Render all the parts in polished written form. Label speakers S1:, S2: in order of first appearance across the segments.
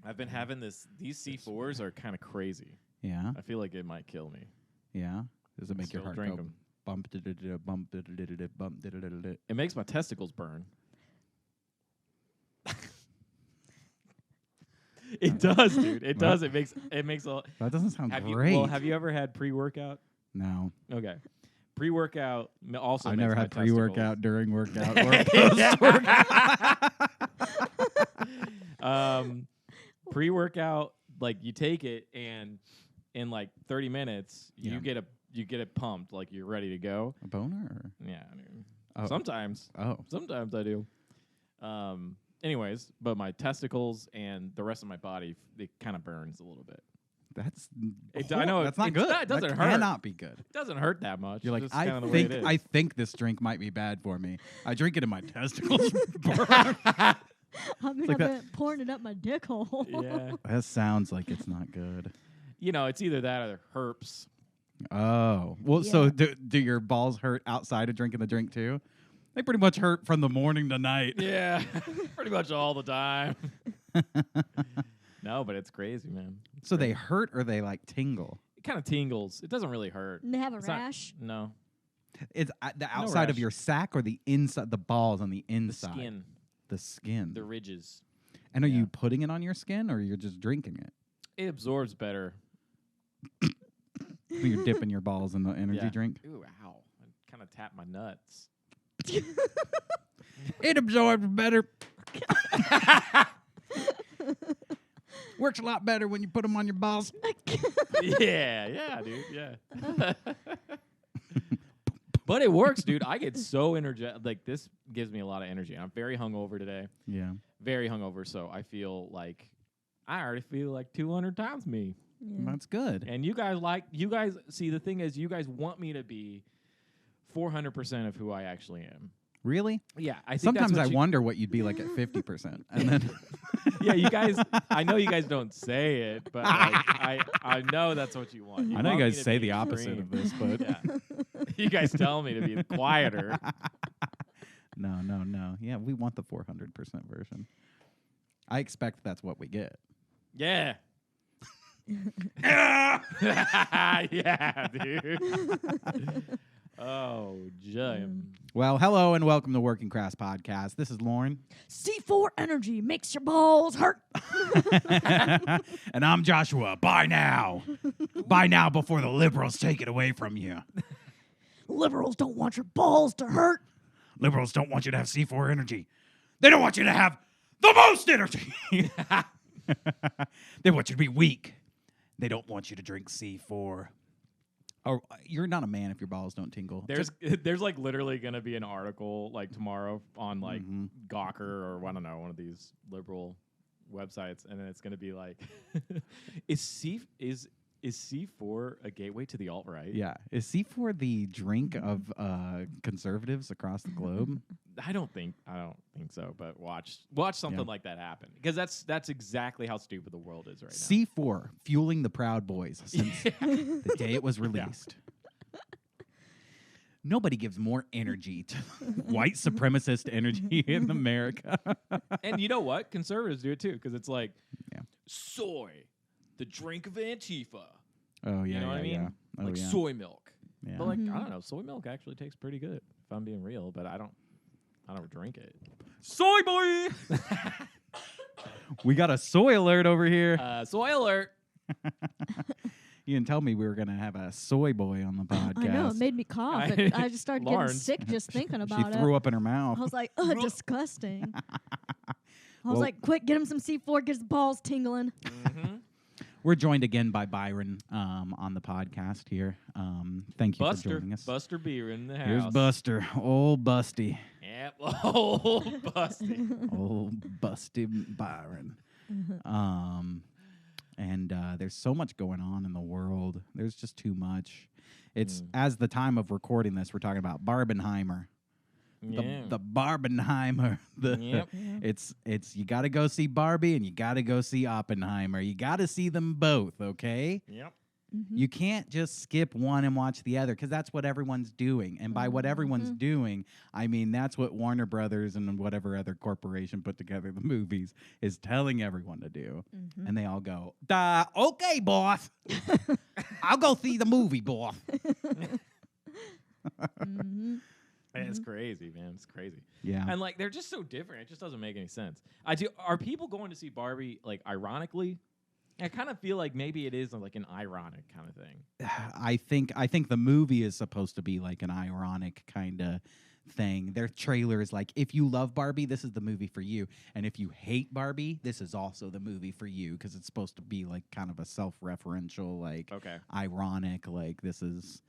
S1: I've been having these C4s are kind of crazy.
S2: Yeah.
S1: I feel like it might kill me.
S2: Yeah. Does it make your heart
S1: drink
S2: go
S1: 'em.
S2: bump, bump, bump?
S1: It makes my testicles burn. It does, dude. It does. It makes a.
S2: That doesn't sound great.
S1: Have you ever had pre-workout?
S2: No.
S1: Okay. Pre-workout also.
S2: I've
S1: makes
S2: never
S1: my
S2: had pre-workout,
S1: testicles-
S2: during workout, or post-workout.
S1: Pre-workout, like you take it and in like 30 minutes
S2: Yeah.
S1: you get it pumped, like you're ready to go.
S2: A boner? Or?
S1: Yeah. Dude.
S2: Oh.
S1: Sometimes I do. Anyways, but my testicles and the rest of my body, it kind of burns a little bit.
S2: That's
S1: I know
S2: that's not
S1: it's
S2: good.
S1: It doesn't
S2: that
S1: hurt.
S2: Cannot be good.
S1: It doesn't hurt that much.
S2: You're like,
S1: It's just kinda the way it is.
S2: I think this drink might be bad for me. I drink it and my testicles burn.
S3: I mean,
S2: like
S3: I've been pouring it up my dick hole.
S1: Yeah.
S2: That sounds like it's not good.
S1: You know, it's either that or herpes.
S2: Oh. Well, so
S3: Yeah.
S2: do your balls hurt outside of drinking the drink too? They pretty much hurt from the morning to night.
S1: Yeah, pretty much all the time. No, but it's crazy, man.
S2: So they hurt or they like tingle?
S1: It kind of tingles. It doesn't really hurt.
S3: And they have a
S1: It's not-
S3: rash.
S1: No.
S2: It's the outside of
S1: rash.
S2: your sack or the inside, the balls on the
S1: The
S2: inside?
S1: skin,
S2: The skin.
S1: the ridges.
S2: And are
S1: yeah.
S2: you putting it on your skin or you're just drinking it?
S1: It absorbs better.
S2: So you're dipping your balls in the energy
S1: Yeah.
S2: drink?
S1: Ooh, ow. I kind of tapped my nuts.
S2: It absorbs better. Works a lot better when you put them on your balls.
S1: Yeah, dude, yeah. But it works, dude. I get so energetic. Like, this gives me a lot of energy. I'm very hungover today.
S2: Yeah.
S1: Very hungover, so I already feel like 200 times me.
S3: Yeah.
S2: That's good.
S1: And you guys, see, the thing is, you guys want me to be 400% of who I actually am.
S2: Really?
S1: Yeah, I think
S2: Sometimes
S1: that's
S2: I
S1: what you,
S2: wonder what you'd be like at 50%. And then
S1: Yeah, you guys. I know you guys don't say it, but like, I know that's what you want.
S2: I know you
S1: want me
S2: guys
S1: to
S2: say
S1: be
S2: the opposite
S1: extreme.
S2: of this, but
S1: Yeah, you guys tell me to be quieter.
S2: no. Yeah, we want the 400% version. I expect that's what we get.
S1: Yeah. Yeah, dude. Oh, Jim.
S2: Well, hello and welcome to Working Crass Podcast. This is Lauren.
S3: C4 energy makes your balls hurt.
S2: And I'm Joshua. Buy now. Buy now before the liberals take it away from you.
S3: Liberals don't want your balls to hurt.
S2: Liberals don't want you to have C4 energy. They don't want you to have the most energy. They want you to be weak. They don't want you to drink C4. Oh, you're not a man if your balls don't tingle.
S1: There's like literally gonna be an article like tomorrow on like Gawker or I don't know, one of these liberal websites, and then it's gonna be like, is C4 a gateway to the alt-right?
S2: Yeah. Is C4 the drink of conservatives across the globe?
S1: I don't think so. But watch something like that happen, because that's exactly how stupid the world is right now.
S2: C4 fueling the Proud Boys since the day it was released. Nobody gives more energy to white supremacist energy in America.
S1: And you know what? Conservatives do it too, because it's like
S2: Yeah.
S1: soy, the drink of Antifa.
S2: Oh, yeah.
S1: You know what I mean?
S2: Yeah. Oh,
S1: Like
S2: yeah.
S1: soy milk.
S2: Yeah.
S1: But like I don't know, soy milk actually tastes pretty good if I'm being real, but I don't drink it. Soy boy.
S2: We got a soy alert over here.
S1: Soy alert.
S2: You didn't tell me we were going to have a soy boy on the podcast.
S3: I know, it made me cough. And I just started getting
S1: Lawrence.
S3: sick just thinking
S2: She
S3: about it.
S2: threw up in her mouth.
S3: I was like, ugh, disgusting. I was
S2: Well-
S3: like, quick, get him some C4, get his balls tingling.
S1: Mm-hmm.
S2: We're joined again by Byron on the podcast here. Thank you for joining us.
S1: Buster Beer in the house.
S2: Here's Buster, old Busty,
S1: Yep, old Busty.
S2: old Busty Byron. And there's so much going on in the world. There's just too much. It's as the time of recording this, we're talking about Barbenheimer.
S1: Yeah.
S2: The Barbenheimer.
S1: Yep.
S2: It's you got to go see Barbie and you got to go see Oppenheimer. You got to see them both, okay?
S1: Yep.
S2: You can't just skip one and watch the other because that's what everyone's doing. And by what everyone's doing, I mean that's what Warner Brothers and whatever other corporation put together the movies is telling everyone to do. And they all go, okay, boss. I'll go see the movie, boss.
S1: It's crazy, man. It's crazy.
S2: Yeah.
S1: And like they're just so different. It just doesn't make any sense. Are people going to see Barbie like ironically? I kind of feel like maybe it is like an ironic kind of thing.
S2: I think the movie is supposed to be like an ironic kind of thing. Their trailer is like, if you love Barbie, this is the movie for you. And if you hate Barbie, this is also the movie for you because it's supposed to be like kind of a self-referential, like ironic, like this is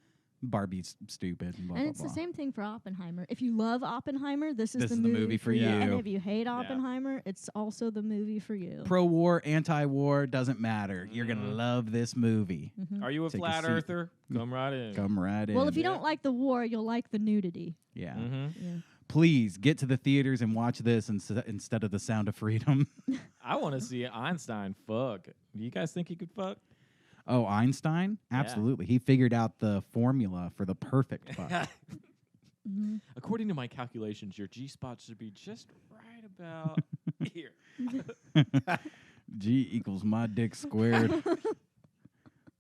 S2: Barbie's stupid. And, blah,
S4: and
S2: blah,
S4: it's
S2: blah.
S4: the same thing for Oppenheimer. If you love Oppenheimer, this is the
S2: movie for you.
S4: And if you hate Oppenheimer, it's also the movie for you.
S2: Pro-war, anti-war, doesn't matter. You're going to love this movie.
S1: Are you a
S2: Take a
S1: flat
S2: seat.
S1: earther? Come right in.
S2: Come right in.
S4: Well, if you don't like the war, you'll like the nudity.
S2: Yeah.
S4: Yeah.
S2: Please get to the theaters and watch this instead of The Sound of Freedom.
S1: I want to see Einstein fuck. Do you guys think he could fuck?
S2: Oh, Einstein? Absolutely. He figured out the formula for the perfect fuck.
S1: According to my calculations, your G-spot should be just right about here.
S2: G equals my dick squared.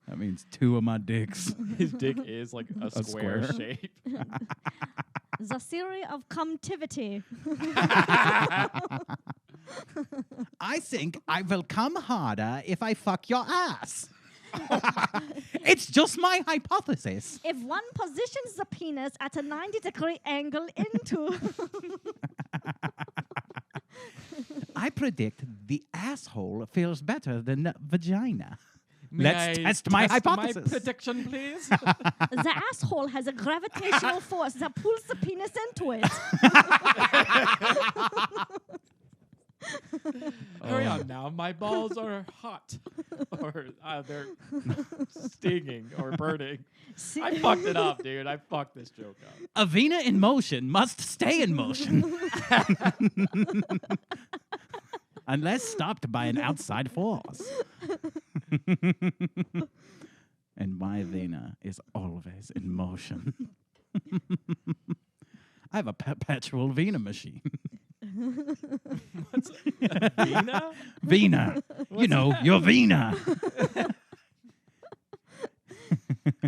S2: That means 2 of my dicks.
S1: His dick is like a square
S2: square.
S1: shape.
S4: The theory of comtivity.
S2: I think I will come harder if I fuck your ass. It's just my hypothesis.
S4: If one positions the penis at a 90-degree angle into...
S2: I predict the asshole feels better than the vagina.
S1: May
S2: Let's
S1: I
S2: test my hypothesis.
S1: My prediction, please.
S4: The asshole has a gravitational force that pulls the penis into it.
S1: Hurry on now. My balls are hot. Or they're stinging or burning. I fucked it up, dude. I fucked this joke up.
S2: A vena in motion must stay in motion. Unless stopped by an outside force. And my vena is always in motion. I have a perpetual vena machine.
S1: What's a vena?
S2: Vena. You know, your vena.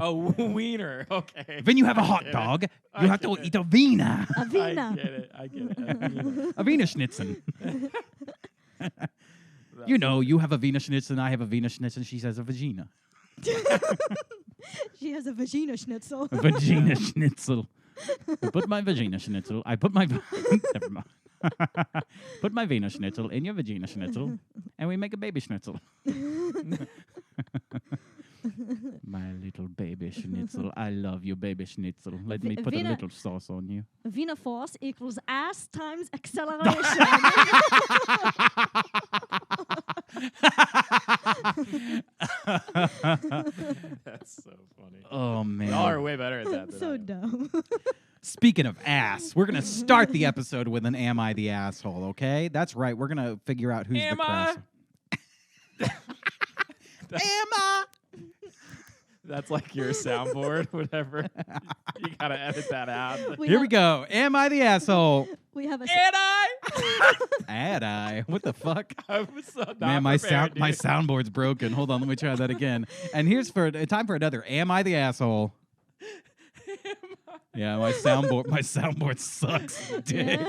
S1: Oh, wiener. Okay.
S2: When you have a hot dog, you have to eat a vena.
S4: A
S1: I
S4: vena.
S1: get it. A vena.
S2: A Wiener Schnitzel. You know, you have a Wiener Schnitzel and I have a Wiener Schnitzel. She says a vagina.
S4: She has a vagina schnitzel.
S2: A vagina Schnitzel. I put my vagina Schnitzel. I put my... Never mind. Put my Wiener Schnitzel in your vagina Schnitzel, and we make a baby Schnitzel. My little baby Schnitzel. I love you, baby Schnitzel. Let me put a little sauce on you.
S4: Vena force equals ass times acceleration.
S1: That's so funny.
S2: Oh, man.
S1: Y'all are way better at that than I
S4: So
S1: am.
S4: dumb.
S2: Speaking of ass, we're going to start the episode with an Am I the Asshole, okay? That's right. We're going to figure out who's
S1: Am
S2: the crass. Am I?
S1: That's like your soundboard, whatever. You gotta edit that out.
S2: Here we go. Am I the asshole?
S4: We have a...
S1: And I.
S2: Ad I. What the fuck?
S1: I was so not
S2: Man, my
S1: prepared, dude.
S2: soundboard's broken. Hold on, let me try that again. And here's for time for another. Am I the asshole? Yeah, my soundboard sucks, dick.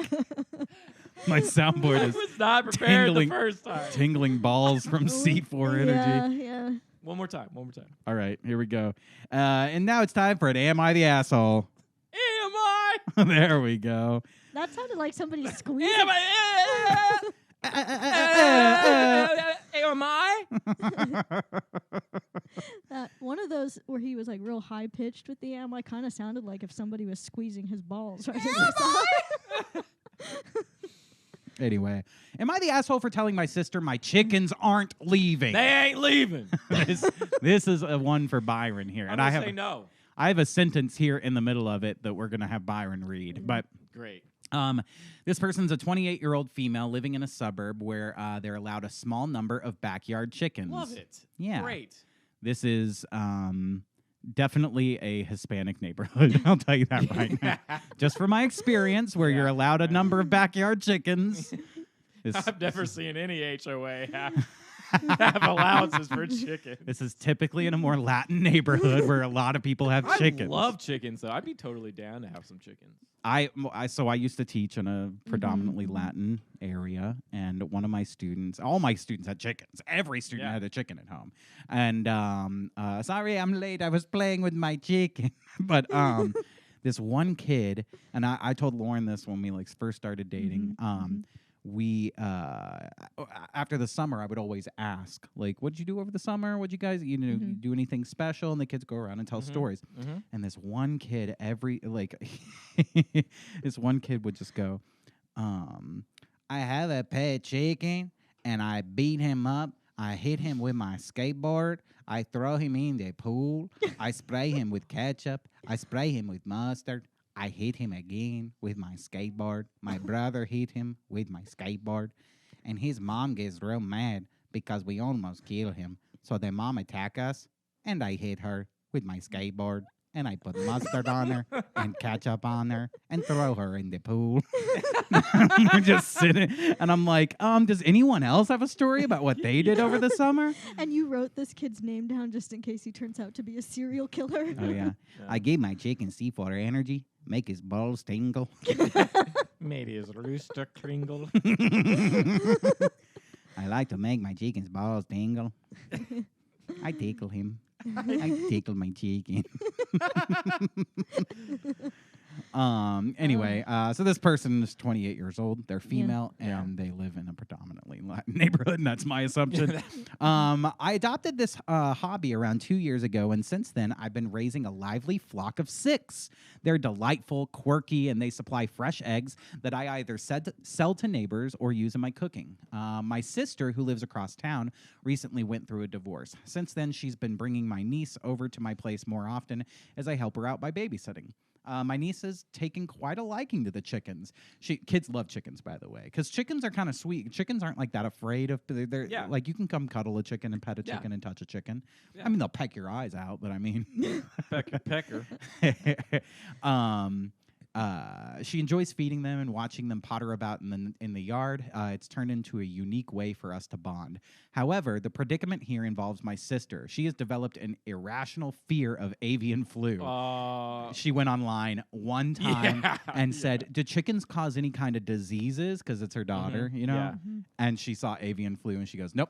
S2: My soundboard
S1: I
S2: is
S1: was not prepared
S2: tingling-
S1: the first time.
S2: tingling balls from C4 energy.
S4: Yeah.
S1: One more time.
S2: All right, here we go. And now it's time for an Am I the Asshole?
S1: Am I?
S2: There we go.
S4: That sounded like somebody squeezing.
S1: Am I? Am I?
S4: One of those where he was like real high pitched with the am I kind of sounded like if somebody was squeezing his balls. Right?
S2: Anyway, am I the asshole for telling my sister my chickens aren't leaving?
S1: They ain't leaving.
S2: This is a one for Byron here.
S1: I'm
S2: And
S1: gonna
S2: I have
S1: say no.
S2: I have a sentence here in the middle of it that we're going to have Byron read. But
S1: Great.
S2: this person's a 28-year-old female living in a suburb where they're allowed a small number of backyard chickens.
S1: Love it.
S2: Yeah.
S1: Great.
S2: This is definitely a Hispanic neighborhood. I'll tell you that right now. Just from my experience, where you're allowed a number of backyard chickens.
S1: I've never seen any HOA have allowances for chickens.
S2: This is typically in a more Latin neighborhood where a lot of people have chickens.
S1: I love chickens, though. I'd be totally down to have some chickens.
S2: So I used to teach in a predominantly Latin area, and one of my students, all my students had chickens. Every student had a chicken at home. And sorry, I'm late. I was playing with my chicken. But this one kid, and I told Lauren this when we first started dating. We after the summer, I would always ask, what'd you do over the summer? What'd you guys, do anything special? And the kids go around and tell stories. And this one kid, this one kid would just go, I have a pet chicken, and I beat him up. I hit him with my skateboard. I throw him in the pool. I spray him with ketchup. I spray him with mustard. I hit him again with my skateboard. My brother hit him with my skateboard. And his mom gets real mad because we almost killed him. So the mom attacked us, and I hit her with my skateboard. And I put mustard on her and ketchup on her and throw her in the pool. We're just sitting. And I'm like, does anyone else have a story about what they did over the summer?
S4: And you wrote this kid's name down just in case he turns out to be a serial killer.
S2: Oh, yeah. I gave my chicken C4 energy, make his balls tingle.
S1: Made his rooster kringle.
S2: I like to make my chicken's balls tingle. I tickle him. I tickle my chicken. Anyway, so this person is 28 years old. They're female, and they live in a predominantly Latin neighborhood, and that's my assumption. I adopted this hobby around 2 years ago, and since then, I've been raising a lively flock of 6. They're delightful, quirky, and they supply fresh eggs that I either sell to neighbors or use in my cooking. My sister, who lives across town, recently went through a divorce. Since then, she's been bringing my niece over to my place more often as I help her out by babysitting. My niece has taken quite a liking to the chickens. Kids love chickens, by the way, because chickens are kind of sweet. Chickens aren't that afraid of. They're like, you can come cuddle a chicken and pet a chicken and touch a chicken. Yeah. I mean, they'll peck your eyes out, but I mean,
S1: pecker.
S2: She enjoys feeding them and watching them potter about in the yard. It's turned into a unique way for us to bond. However, the predicament here involves my sister. She has developed an irrational fear of avian flu. She went online one time and said, do chickens cause any kind of diseases? Because it's her daughter, you know? Yeah. And she saw avian flu, and she goes, nope,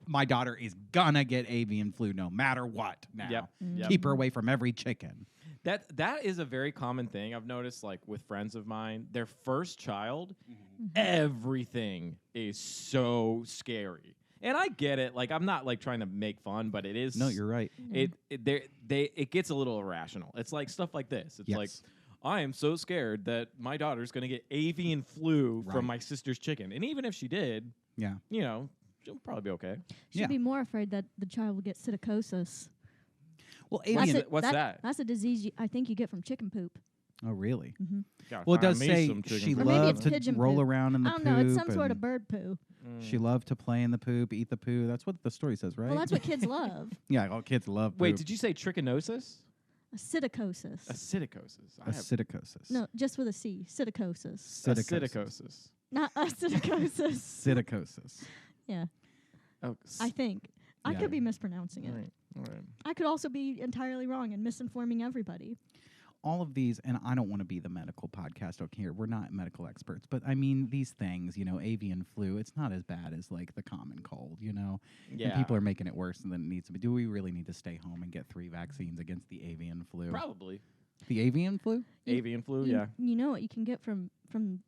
S2: my daughter is gonna get avian flu no matter what now. Yep. Keep her away from every chicken.
S1: That is a very common thing I've noticed, with friends of mine. Their first child, everything is so scary. And I get it. I'm not trying to make fun, but it is.
S2: No, you're right.
S1: It gets a little irrational. It's stuff like this. It's I am so scared that my daughter's going to get avian flu from my sister's chicken. And even if she did, she'll probably be okay.
S4: She'd be more afraid that the child will get psittacosis.
S2: Well,
S1: what's that?
S4: That's a disease I think you get from chicken poop.
S2: Oh, really?
S4: Mm-hmm.
S2: Well, it does say she loved to roll around in the poop.
S4: I don't know. It's some sort of bird poo.
S2: She loved to play in the poop, eat the poo. That's what the story says, right?
S4: Well, that's what kids love.
S2: Yeah, all kids love poop.
S1: Wait, did you say trichinosis?
S4: A psittacosis.
S1: A psittacosis.
S2: A psittacosis.
S4: No, just with a C. Psittacosis.
S1: Psittacosis.
S4: Not a psittacosis.
S2: Psittacosis.
S4: Yeah.
S1: Oh,
S4: I think. I could be mispronouncing it.
S1: All right.
S4: I could also be entirely wrong and misinforming everybody.
S2: All of these, and I don't want to be the medical podcast here. We're not medical experts, but I mean, these things, avian flu, it's not as bad as the common cold, Yeah. And people are making it worse than it needs to be. Do we really need to stay home and get 3 vaccines against the avian flu?
S1: Probably.
S2: The avian flu?
S1: Avian flu, yeah.
S4: You know what you can get from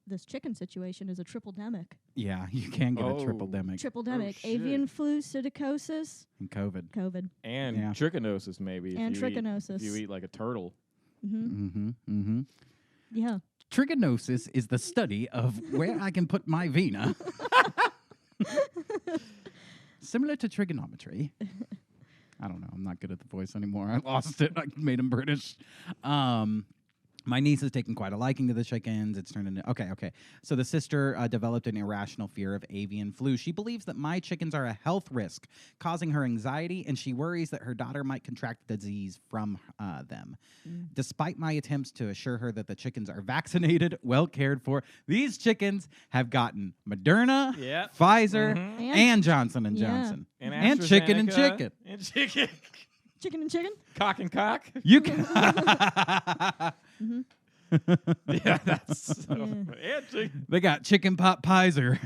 S4: this chicken situation is a triple-demic.
S2: Yeah, you can get a triple-demic.
S4: Triple-demic. Avian flu, psittacosis.
S2: And COVID.
S1: And trichinosis, maybe.
S4: And trichinosis.
S1: If you eat like a turtle.
S4: Yeah.
S2: Trichinosis is the study of where I can put my vena. Similar to trigonometry. I don't know. I'm not good at the voice anymore. I lost it. I made him British. My niece has taken quite a liking to the chickens. It's turned into... Okay. So the sister developed an irrational fear of avian flu. She believes that my chickens are a health risk, causing her anxiety, and she worries that her daughter might contract the disease from them. Despite my attempts to assure her that the chickens are vaccinated, well cared for, these chickens have gotten Moderna, Pfizer, and Johnson & Johnson. And chicken and chicken.
S1: And chicken.
S4: Chicken and chicken?
S1: Cock and cock?
S2: You can...
S1: Yeah, that's so funny.
S2: They got chicken pot Pfizer.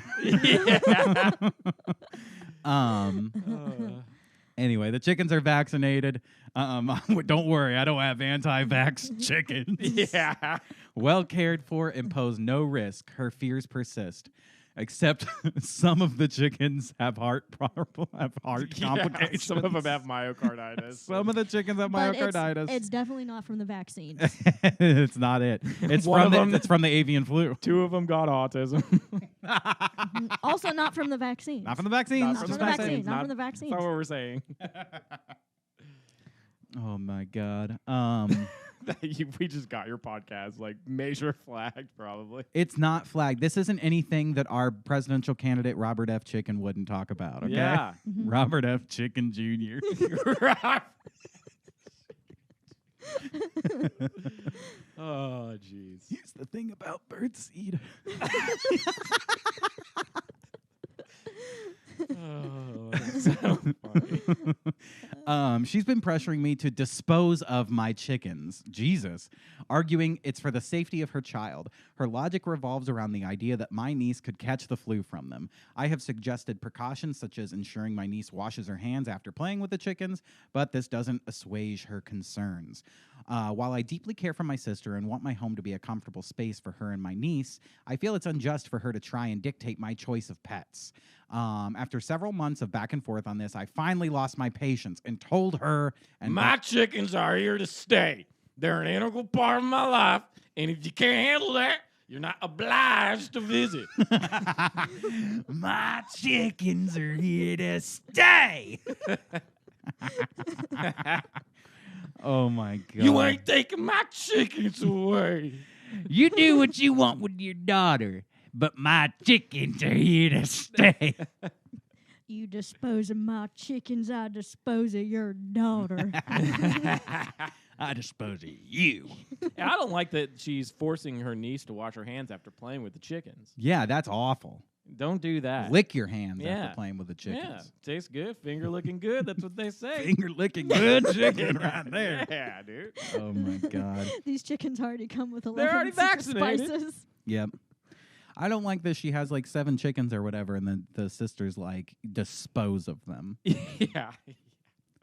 S2: Anyway, the chickens are vaccinated. Don't worry, I don't have anti-vax chickens.
S1: Yeah.
S2: Well cared for and pose no risk. Her fears persist. Except some of the chickens have heart complications.
S1: Some of them have myocarditis.
S2: Some of the chickens have
S4: But
S2: myocarditis.
S4: It's definitely not from the vaccine.
S2: It's not it. It's it's from the avian flu.
S1: 2 of them got autism.
S4: Also not from the vaccine.
S2: Not from the vaccine.
S4: Not from the vaccine. Not from the vaccine.
S1: That's not what we're saying.
S2: Oh my God.
S1: We just got your podcast like major flagged, probably.
S2: It's not flagged. This isn't anything that our presidential candidate Robert F. Chicken wouldn't talk about. Okay?
S1: Yeah.
S2: Robert F. Chicken Jr.
S1: Oh, jeez.
S2: Here's the thing about birdseed.
S1: Oh, that's so funny.
S2: She's been pressuring me to dispose of my chickens. Jesus. Arguing it's for the safety of her child. Her logic revolves around the idea that my niece could catch the flu from them. I have suggested precautions such as ensuring my niece washes her hands after playing with the chickens, but this doesn't assuage her concerns. While I deeply care for my sister and want my home to be a comfortable space for her and my niece, I feel it's unjust for her to try and dictate my choice of pets. After several months of back and forth on this, I finally lost my patience and told her...
S1: My chickens are here to stay. They're an integral part of my life, and if you can't handle that, you're not obliged to visit.
S2: My chickens are here to stay. Oh, my God.
S1: You ain't taking my chickens away.
S2: You do what you want with your daughter, but my chickens are here to stay.
S4: You dispose of my chickens, I dispose of your daughter.
S2: I dispose of you.
S1: I don't like that she's forcing her niece to wash her hands after playing with the chickens.
S2: Yeah, that's awful.
S1: Don't do that.
S2: Lick your hands after playing with the chickens.
S1: Yeah, tastes good. Finger looking good. That's what they say.
S2: Finger licking good chicken right there.
S1: Yeah, dude.
S2: Oh, my God.
S4: These chickens already come with 11
S1: They're already
S4: secret
S1: vaccinated.
S4: spices.
S2: Yep. I don't like that she has like 7 chickens or whatever, and then the sister's like, dispose of them.
S1: Yeah.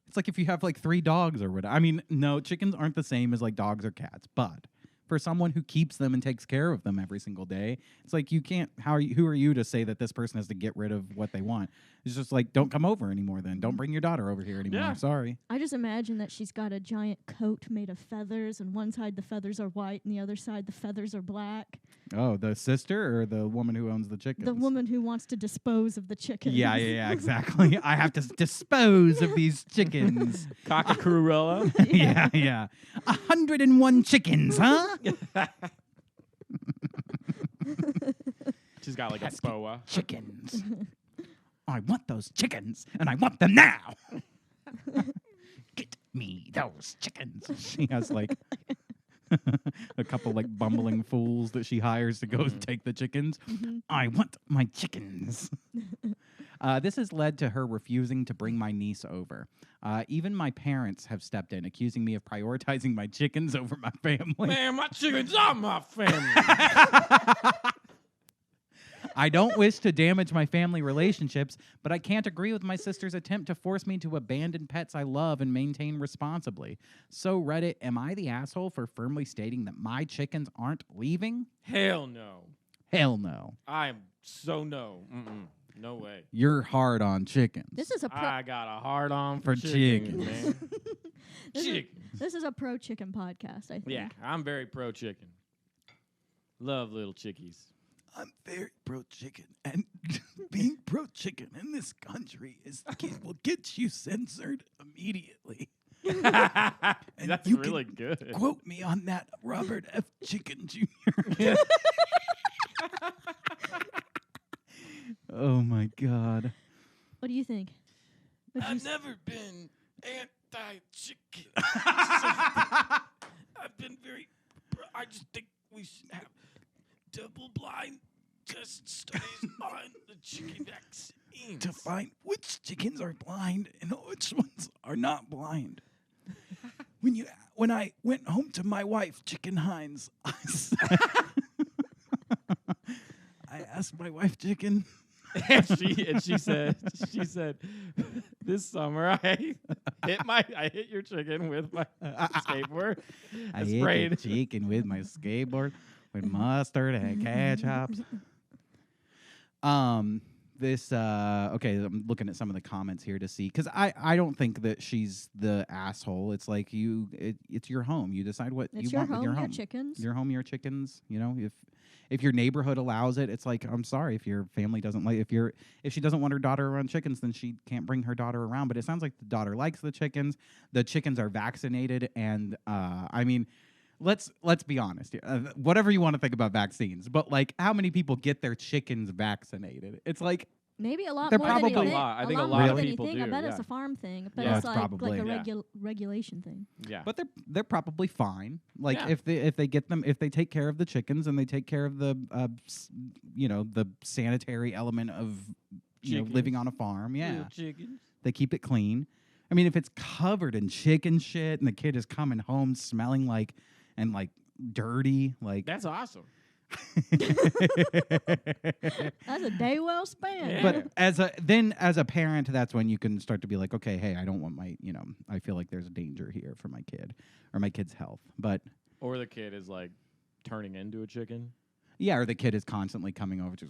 S2: It's like if you have like 3 dogs or whatever. I mean, no, chickens aren't the same as like dogs or cats, but for someone who keeps them and takes care of them every single day, it's like you can't, who are you to say that this person has to get rid of what they want? It's just like, don't come over anymore then. Don't bring your daughter over here anymore.
S1: Yeah.
S2: Sorry.
S4: I just imagine that she's got a giant coat made of feathers, and one side the feathers are white, and the other side the feathers are black.
S2: Oh, the sister or the woman who owns the chickens?
S4: The woman who wants to dispose of the chickens.
S2: Yeah, exactly. I have to dispose of these chickens.
S1: Cockacurella.
S2: Yeah. 101 chickens, huh?
S1: She's got like a boa.
S2: Chickens. I want those chickens, and I want them now. Get me those chickens. She has like a couple like bumbling fools that she hires to go take the chickens. I want my chickens. This has led to her refusing to bring my niece over. Even my parents have stepped in, accusing me of prioritizing my chickens over my family.
S1: Man, my chickens are my family.
S2: I don't wish to damage my family relationships, but I can't agree with my sister's attempt to force me to abandon pets I love and maintain responsibly. So, Reddit, am I the asshole for firmly stating that my chickens aren't leaving?
S1: Hell no.
S2: Hell no.
S1: I am so no. Mm-mm. No way.
S2: You're hard on chickens.
S4: This is a
S1: I got a hard on
S2: For
S1: chicken,
S2: chickens.
S1: man.
S4: This is a pro chicken podcast, I think.
S1: Yeah, I'm very pro chicken. Love little chickies.
S2: I'm very pro-chicken, and being pro-chicken in this country will get you censored immediately.
S1: That's
S2: you
S1: really
S2: can
S1: good.
S2: Quote me on that, Robert F. Chicken Jr. Oh my God.
S4: What do you think?
S1: I've never been anti-chicken. I've been very. I just think we should have double-blind test studies on the chicken vaccines
S2: to find which chickens are blind and which ones are not blind. When I went home to my wife, Chicken Hines, I asked my wife, Chicken.
S1: and she said this summer I hit your chicken with my skateboard.
S2: I hit your chicken with my skateboard with mustard and ketchup. Okay, I'm looking at some of the comments here to see, because I don't think that she's the asshole. It's like it's your home. You decide what you want with your home.
S4: Chickens.
S2: Your home, your chickens. You know, if your neighborhood allows it, it's like, I'm sorry if your family doesn't like. If she doesn't want her daughter around chickens, then she can't bring her daughter around. But it sounds like the daughter likes the chickens. The chickens are vaccinated, and I mean, let's be honest here. Whatever you want to think about vaccines, but like, how many people get their chickens vaccinated? It's like,
S4: maybe a lot
S2: They're
S4: more
S2: probably
S4: than you
S1: a lot. I think a
S4: more
S1: lot
S2: of
S4: than
S1: people
S4: you think.
S1: do,
S4: I bet
S1: yeah.
S4: it's a farm thing, but
S2: Yeah,
S4: it's
S2: it's
S4: like
S2: probably,
S4: a
S1: yeah.
S4: regulation thing.
S1: Yeah,
S2: but they're probably fine. Like,
S1: Yeah.
S2: if they get them, if they take care of the chickens and they take care of the the sanitary element of living on a farm,
S1: Real chickens.
S2: they keep it clean. I mean, if it's covered in chicken shit and the kid is coming home smelling like dirty, like
S1: That's awesome.
S4: That's a day well spent.
S1: Yeah.
S2: But as a parent, that's when you can start to be like, okay, hey, I don't want my, I feel like there's a danger here for my kid or my kid's health. But
S1: Or the kid is like turning into a chicken.
S2: yeah, or the kid is constantly coming over to.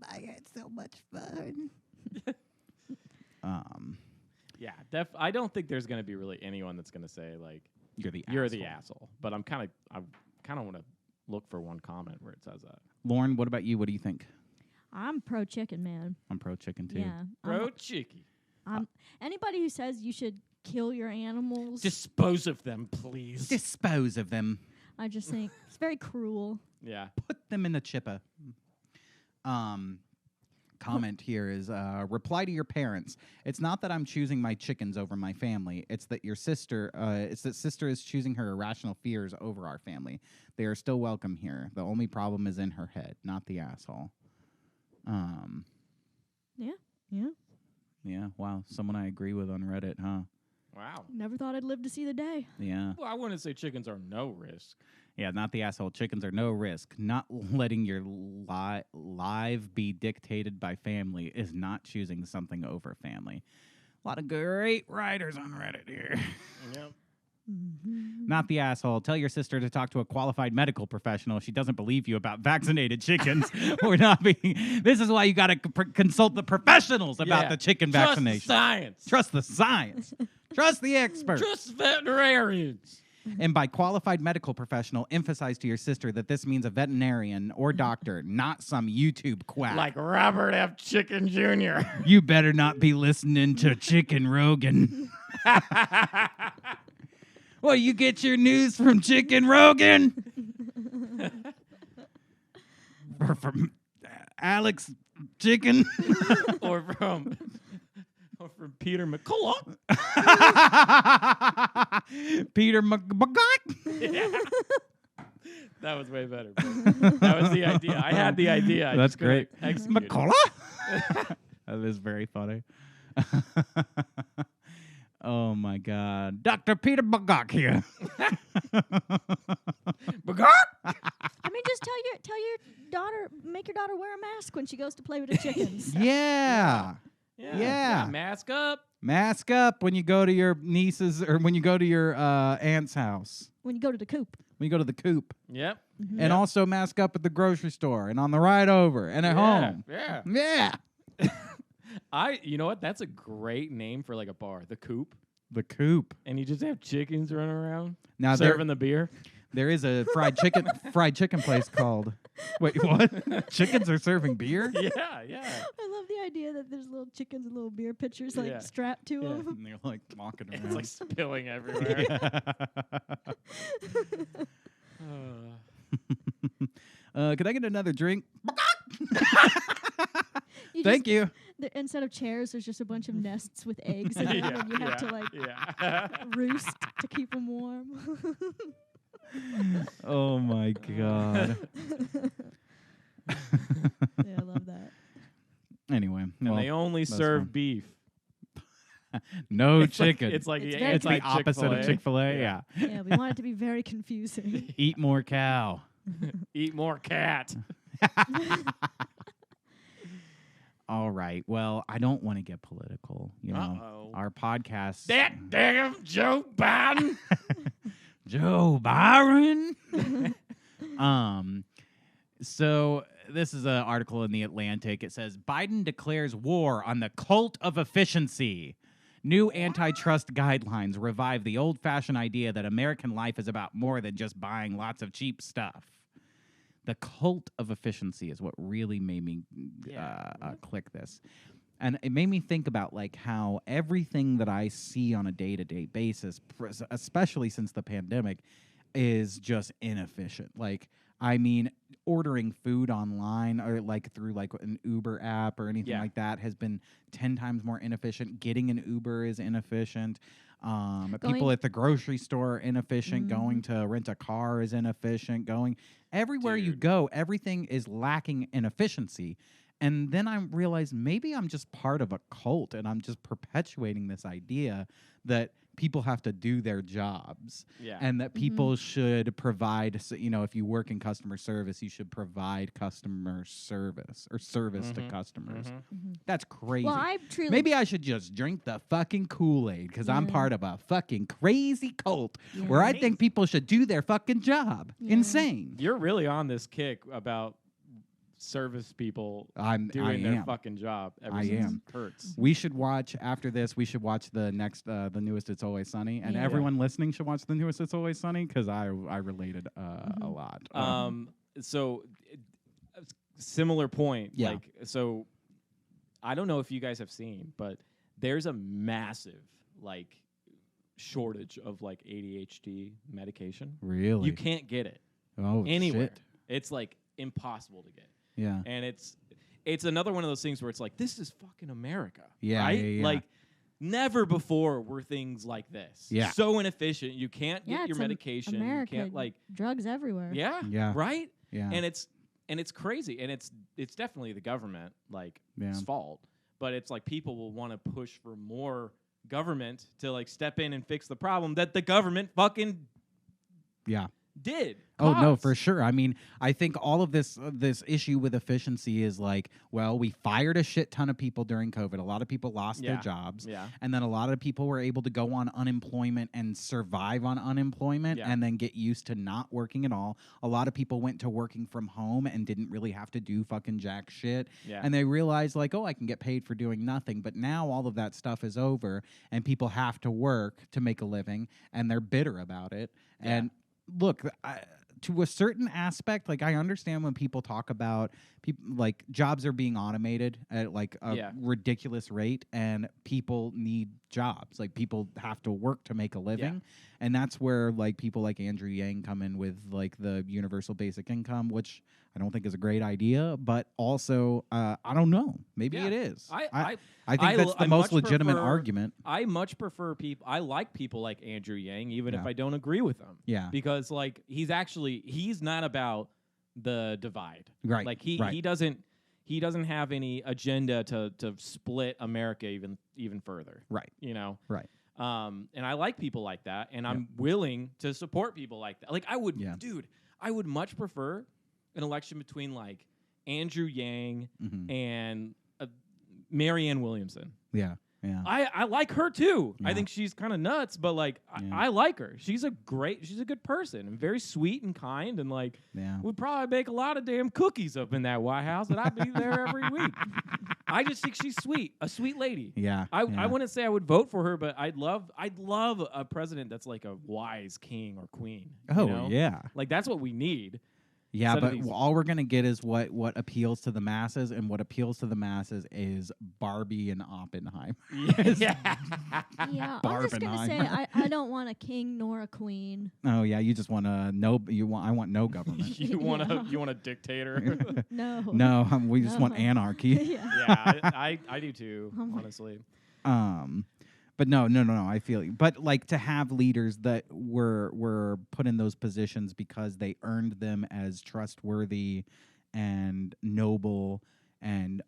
S3: I had so much fun.
S1: Yeah, I don't think there's going to be really anyone that's going to say like
S2: You're the
S1: asshole. But I kind of want to look for one comment where it says that.
S2: Lauren, what about you? What do you think?
S4: I'm pro chicken, man.
S2: I'm pro chicken too.
S4: Yeah.
S1: Bro, chicky.
S4: Anybody who says you should kill your animals,
S1: Dispose of them, please.
S2: Dispose of them.
S4: I just think it's very cruel.
S1: Yeah.
S2: Put them in the chipper. Comment here is reply to your parents. It's not that I'm choosing my chickens over my family. It's that sister is choosing her irrational fears over our family. They are still welcome here. The only problem is in her head, not the asshole. Yeah. Wow. Someone I agree with on Reddit, huh?
S1: Wow.
S4: Never thought I'd live to see the day.
S2: Yeah.
S1: Well, I wouldn't say chickens are no risk.
S2: Yeah, not the asshole. Chickens are no risk. Not letting your life be dictated by family is not choosing something over family. A lot of great writers on Reddit here.
S1: Yep.
S2: Not the asshole. Tell your sister to talk to a qualified medical professional. She doesn't believe you about vaccinated chickens. This is why you got to consult the professionals about the chicken vaccination.
S1: Trust the science.
S2: Trust the experts.
S1: Trust veterinarians.
S2: And by qualified medical professional, emphasize to your sister that this means a veterinarian or doctor, not some YouTube quack.
S1: Like Robert F. Chicken Jr.
S2: You better not be listening to Chicken Rogan. Well, you get your news from Chicken Rogan? Or from Alex Chicken?
S1: or from Peter McCullough.
S2: Peter McGuck?
S1: Yeah. That was way better. That was the idea. I had the idea.
S2: That's great.
S1: McCullough?
S2: That is very funny. Oh my God, Dr. Peter McGuck here.
S1: McGuck?
S4: I mean, just tell your daughter, make your daughter wear a mask when she goes to play with the chickens.
S2: Yeah.
S1: Mask up.
S2: Mask up when you go to your niece's or when you go to your aunt's house.
S4: When you go to the coop.
S2: When you go to the coop.
S1: Yep.
S4: Mm-hmm.
S2: And also mask up at the grocery store and on the ride over and at home.
S1: Yeah.
S2: Yeah.
S1: You know what? That's a great name for like a bar. The Coop.
S2: The coop.
S1: And you just have chickens running around
S2: Now
S1: serving the beer.
S2: There is a fried chicken place called. Wait, what? Chickens are serving beer?
S1: Yeah.
S4: I love the idea that there's little chickens and little beer pitchers like strapped to them.
S2: And they're like walking around.
S1: It's like spilling everywhere.
S2: Could I get another drink?
S4: Thank
S2: you.
S4: Instead of chairs, there's just a bunch of nests with eggs in them, and you have to like roost to keep them warm.
S2: Oh my god.
S4: Yeah, I love that.
S2: Anyway,
S1: and they only serve beef.
S2: No
S1: it's
S2: chicken.
S1: It's
S2: it's the opposite of Chick-fil-A. Yeah.
S4: Yeah, we want it to be very confusing.
S2: Eat more cow.
S1: Eat more cat.
S2: All right. Well, I don't want to get political. You know, our podcast.
S1: That damn Joe Biden.
S2: Joe Byron. So this is an article in The Atlantic. It says Biden declares war on the cult of efficiency. New antitrust guidelines revive the old-fashioned idea that American life is about more than just buying lots of cheap stuff. The cult of efficiency is what really made me click this. And it made me think about like how everything that I see on a day-to-day basis, especially since the pandemic, is just inefficient. Like, I mean, ordering food online or like through like an Uber app or anything like that has been 10 times more inefficient. Getting an Uber is inefficient. People at the grocery store are inefficient. Going to rent a car is inefficient. Going everywhere you go, everything is lacking in efficiency. And then I realized maybe I'm just part of a cult and I'm just perpetuating this idea that people have to do their jobs and that people should provide, you know, if you work in customer service, you should provide customer service or service to customers. That's crazy.
S4: Well,
S2: maybe I should just drink the fucking Kool-Aid because I'm part of a fucking crazy cult where I think people should do their fucking job. Insane.
S1: You're really on this kick about service people doing their fucking job. I am. Hurts.
S2: We should watch after this. We should watch the newest It's Always Sunny, and everyone listening should watch the newest It's Always Sunny because I related a lot.
S1: So similar point. Yeah. Like so, I don't know if you guys have seen, but there's a massive like shortage of like ADHD medication.
S2: Really?
S1: You can't get it. Anywhere. Shit. It's like impossible to get.
S2: Yeah.
S1: And it's another one of those things where it's like, this is fucking America.
S2: Yeah.
S1: Right?
S2: Yeah.
S1: Like, never before were things like this.
S2: Yeah.
S1: So inefficient. You can't get your medication.
S4: America,
S1: you can't like
S4: drugs everywhere.
S1: Yeah.
S2: Yeah.
S1: Right?
S2: Yeah.
S1: And it's crazy. And it's definitely the government fault. But it's like people will want to push for more government to like step in and fix the problem that the government fucking did.
S2: Oh, no, for sure. I mean, I think all of this issue with efficiency is like, well, we fired a shit ton of people during COVID. A lot of people lost their jobs.
S1: Yeah.
S2: And then a lot of people were able to go on unemployment and survive on unemployment and then get used to not working at all. A lot of people went to working from home and didn't really have to do fucking jack shit.
S1: Yeah.
S2: And they realized like, oh, I can get paid for doing nothing. But now all of that stuff is over and people have to work to make a living and they're bitter about it. Yeah. And look, to a certain aspect, like I understand when people talk about people like jobs are being automated at like a ridiculous rate and people need jobs. Like people have to work to make a living. And that's where like people like Andrew Yang come in with like the universal basic income, which I don't think is a great idea, but also I don't know. Maybe it is. I think that's the most legitimate argument.
S1: I much prefer people. I like people like Andrew Yang, even if I don't agree with them.
S2: Yeah,
S1: because like he's not about the divide.
S2: Right.
S1: Like he doesn't have any agenda to split America even further.
S2: Right.
S1: You know.
S2: Right.
S1: And I like people like that, and I'm willing to support people like that. Like I would, dude. I would much prefer an election between like Andrew Yang and Marianne Williamson.
S2: Yeah. Yeah.
S1: I like her too.
S2: Yeah.
S1: I think she's kind of nuts, but like I like her. She's a good person and very sweet and kind and like would probably bake a lot of damn cookies up in that White House and I'd be there every week. I just think she's sweet, a sweet lady.
S2: Yeah.
S1: I wouldn't say I would vote for her, but I'd love a president that's like a wise king or queen.
S2: Oh,
S1: you know?
S2: yeah.
S1: Like that's what we need.
S2: Yeah, but all we're going to get is what appeals to the masses, and what appeals to the masses is Barbie and Oppenheimer.
S4: Yeah, I'm just going to say I don't want a king nor a queen.
S2: Oh, yeah, you just want I want no government.
S1: you want a dictator?
S4: No.
S2: No, we just want anarchy.
S1: Yeah, I do too, honestly.
S2: But no, I feel you. But like to have leaders that were put in those positions because they earned them as trustworthy and noble and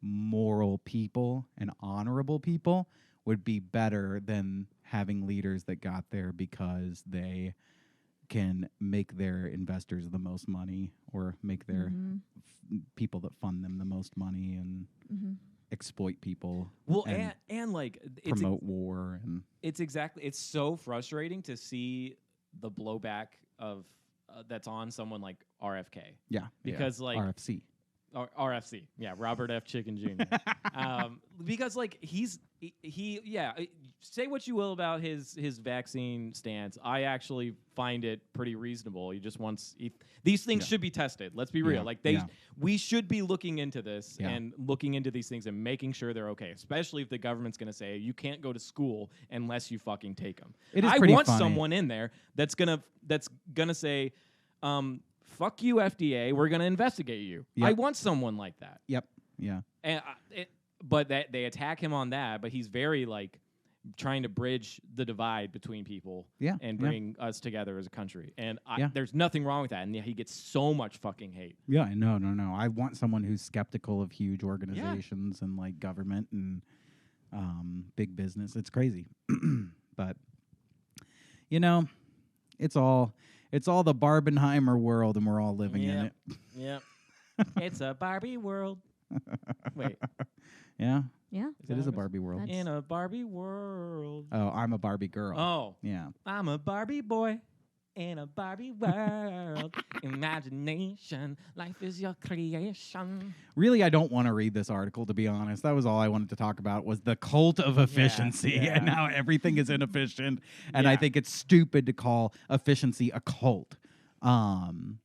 S2: moral people and honorable people would be better than having leaders that got there because they can make their investors the most money or make their people that fund them the most money and exploit people.
S1: Well, and like
S2: promote war, and
S1: it's so frustrating to see the blowback of that's on someone like RFK.
S2: Yeah,
S1: because like
S2: RFC.
S1: RFC, yeah, Robert F. Chicken Jr. Because like he say what you will about his vaccine stance. I actually find it pretty reasonable. He just wants these things should be tested. Let's be real. Like we should be looking into this and looking into these things and making sure they're okay. Especially if the government's going to say you can't go to school unless you fucking take them.
S2: I want
S1: someone in there that's gonna say. Fuck you, FDA. We're going to investigate you.
S2: Yep.
S1: I want someone like that.
S2: Yep. Yeah.
S1: And but that they attack him on that. But he's very like trying to bridge the divide between people.
S2: Yeah.
S1: And bring us together as a country. And there's nothing wrong with that. And he gets so much fucking hate.
S2: Yeah. No. I want someone who's skeptical of huge organizations and like government and big business. It's crazy, but it's all the Barbenheimer world, and we're all living in it.
S1: Yeah. It's a Barbie world. Wait.
S2: Yeah?
S4: Yeah.
S2: It is a Barbie world.
S1: In a Barbie world.
S2: Oh, I'm a Barbie girl.
S1: Oh.
S2: Yeah.
S1: I'm a Barbie boy in a Barbie world. Imagination. Life is your creation.
S2: Really, I don't want to read this article, to be honest. That was all I wanted to talk about was the cult of efficiency and how everything is inefficient. And I think it's stupid to call efficiency a cult. And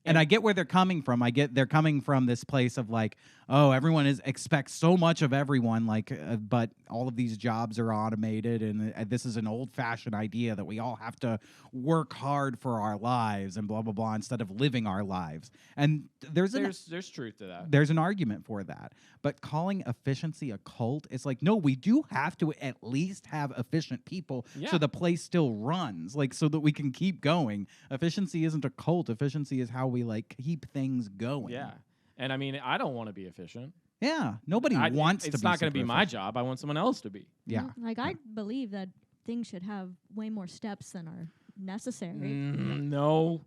S2: I get where they're coming from. They're coming from this place of like, oh, everyone expects so much of everyone, like, but all of these jobs are automated, and this is an old-fashioned idea that we all have to work hard for our lives and blah blah blah instead of living our lives. And there's
S1: truth to that.
S2: There's an argument for that. But calling efficiency a cult, it's like, no, we do have to at least have efficient people so the place still runs, like so that we can keep going. Efficiency isn't a cult. Efficiency is how we like keep things going.
S1: Yeah. And I mean, I don't want to be efficient.
S2: Yeah. Nobody wants to be.
S1: It's not going to be my job. I want someone else to be.
S2: Yeah.
S4: Like I believe that things should have way more steps than are necessary.
S1: No.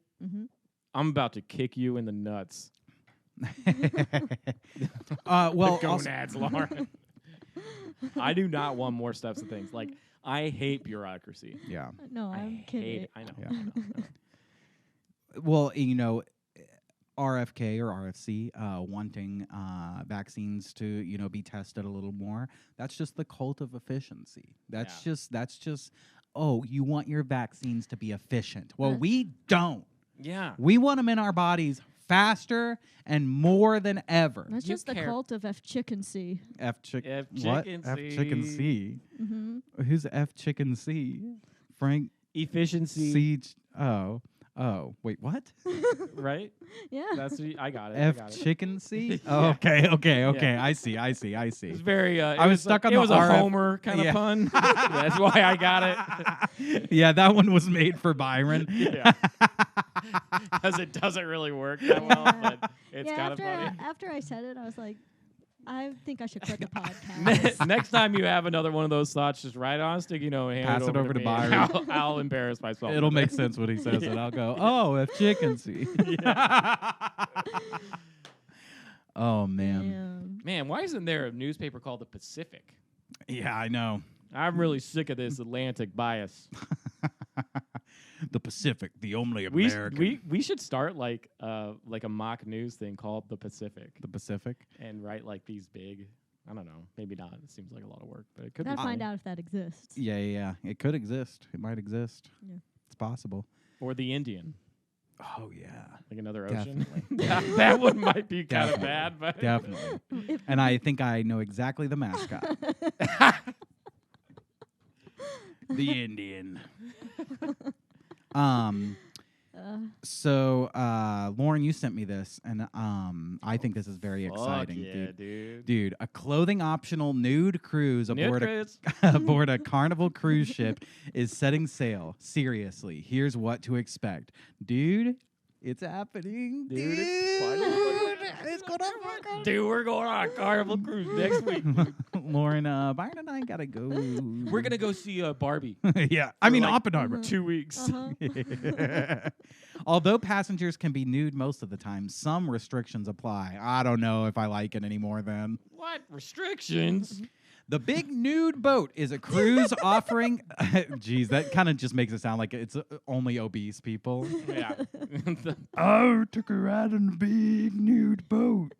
S1: I'm about to kick you in the nuts.
S2: Well,
S1: the gonads, Lauren. I do not want more steps and things. Like, I hate bureaucracy.
S2: Yeah.
S4: No, I'm kidding.
S1: I know.
S2: Yeah. Well, RFK or RFC wanting vaccines to be tested a little more. That's just the cult of efficiency. That's just oh, you want your vaccines to be efficient. Well, we don't.
S1: Yeah.
S2: We want them in our bodies faster and more than ever.
S4: That's just the cult of F chicken C.
S2: F chicken C.
S1: F chicken C.
S2: Who's F chicken C? Frank
S1: efficiency.
S2: C. Oh, wait, what?
S1: Right?
S4: Yeah.
S1: That's I got it.
S2: F chicken C? Oh, okay. Yeah. I see.
S1: It's very
S2: I was stuck on the
S1: It was a Homer kind of pun. That's why I got
S2: it. Yeah, that one was made for Byron.
S1: Yeah. Because it doesn't really work that well, but it's kind of funny.
S4: After I said it, I was like, I think I should quit the podcast.
S1: Next time you have another one of those thoughts, just write on a sticky note and
S2: pass
S1: it over
S2: to
S1: me.
S2: Byron.
S1: I'll embarrass myself.
S2: It'll make sense when he says it. I'll go, oh, F chicken C. Oh, man.
S1: Man, why isn't there a newspaper called The Pacific?
S2: Yeah, I know.
S1: I'm really sick of this Atlantic bias.
S2: The Pacific, the only
S1: We
S2: American.
S1: we should start like a mock news thing called the Pacific,
S2: The Pacific.
S1: and write like these big. I don't know. Maybe not. It seems like a lot of work, but it could.
S4: Gotta
S1: be
S4: find
S1: fun.
S4: out if that exists.
S2: Yeah. It could exist. It might exist.
S4: Yeah.
S2: It's possible.
S1: Or the Indian,
S2: Oh yeah,
S1: like another ocean.
S2: definitely.
S1: that one might be kind of
S2: Definitely.
S1: bad, but
S2: Definitely. And I think I know exactly the mascot. The Indian. So Lauren, you sent me this, and I think this is very exciting,
S1: yeah,
S2: dude. Dude, a clothing optional nude cruise aboard
S1: Cruise.
S2: aboard a Carnival cruise ship is setting sail. Seriously, here's what to expect, dude. It's happening, dude. It's gonna fucking.
S1: Dude, we're going on a Carnival cruise next week.
S2: Lauren, Byron and I gotta go.
S1: We're gonna go see Barbie.
S2: Yeah, I mean
S1: like-
S2: Oppenheimer.
S1: 2 weeks.
S2: Although passengers can be nude most of the time, some restrictions apply. I don't know if I like it anymore then.
S1: What restrictions?
S2: The Big Nude Boat is a cruise offering. Geez, that kind of just makes it sound like it's only obese people.
S1: Yeah.
S2: I took a ride on the Big Nude Boat.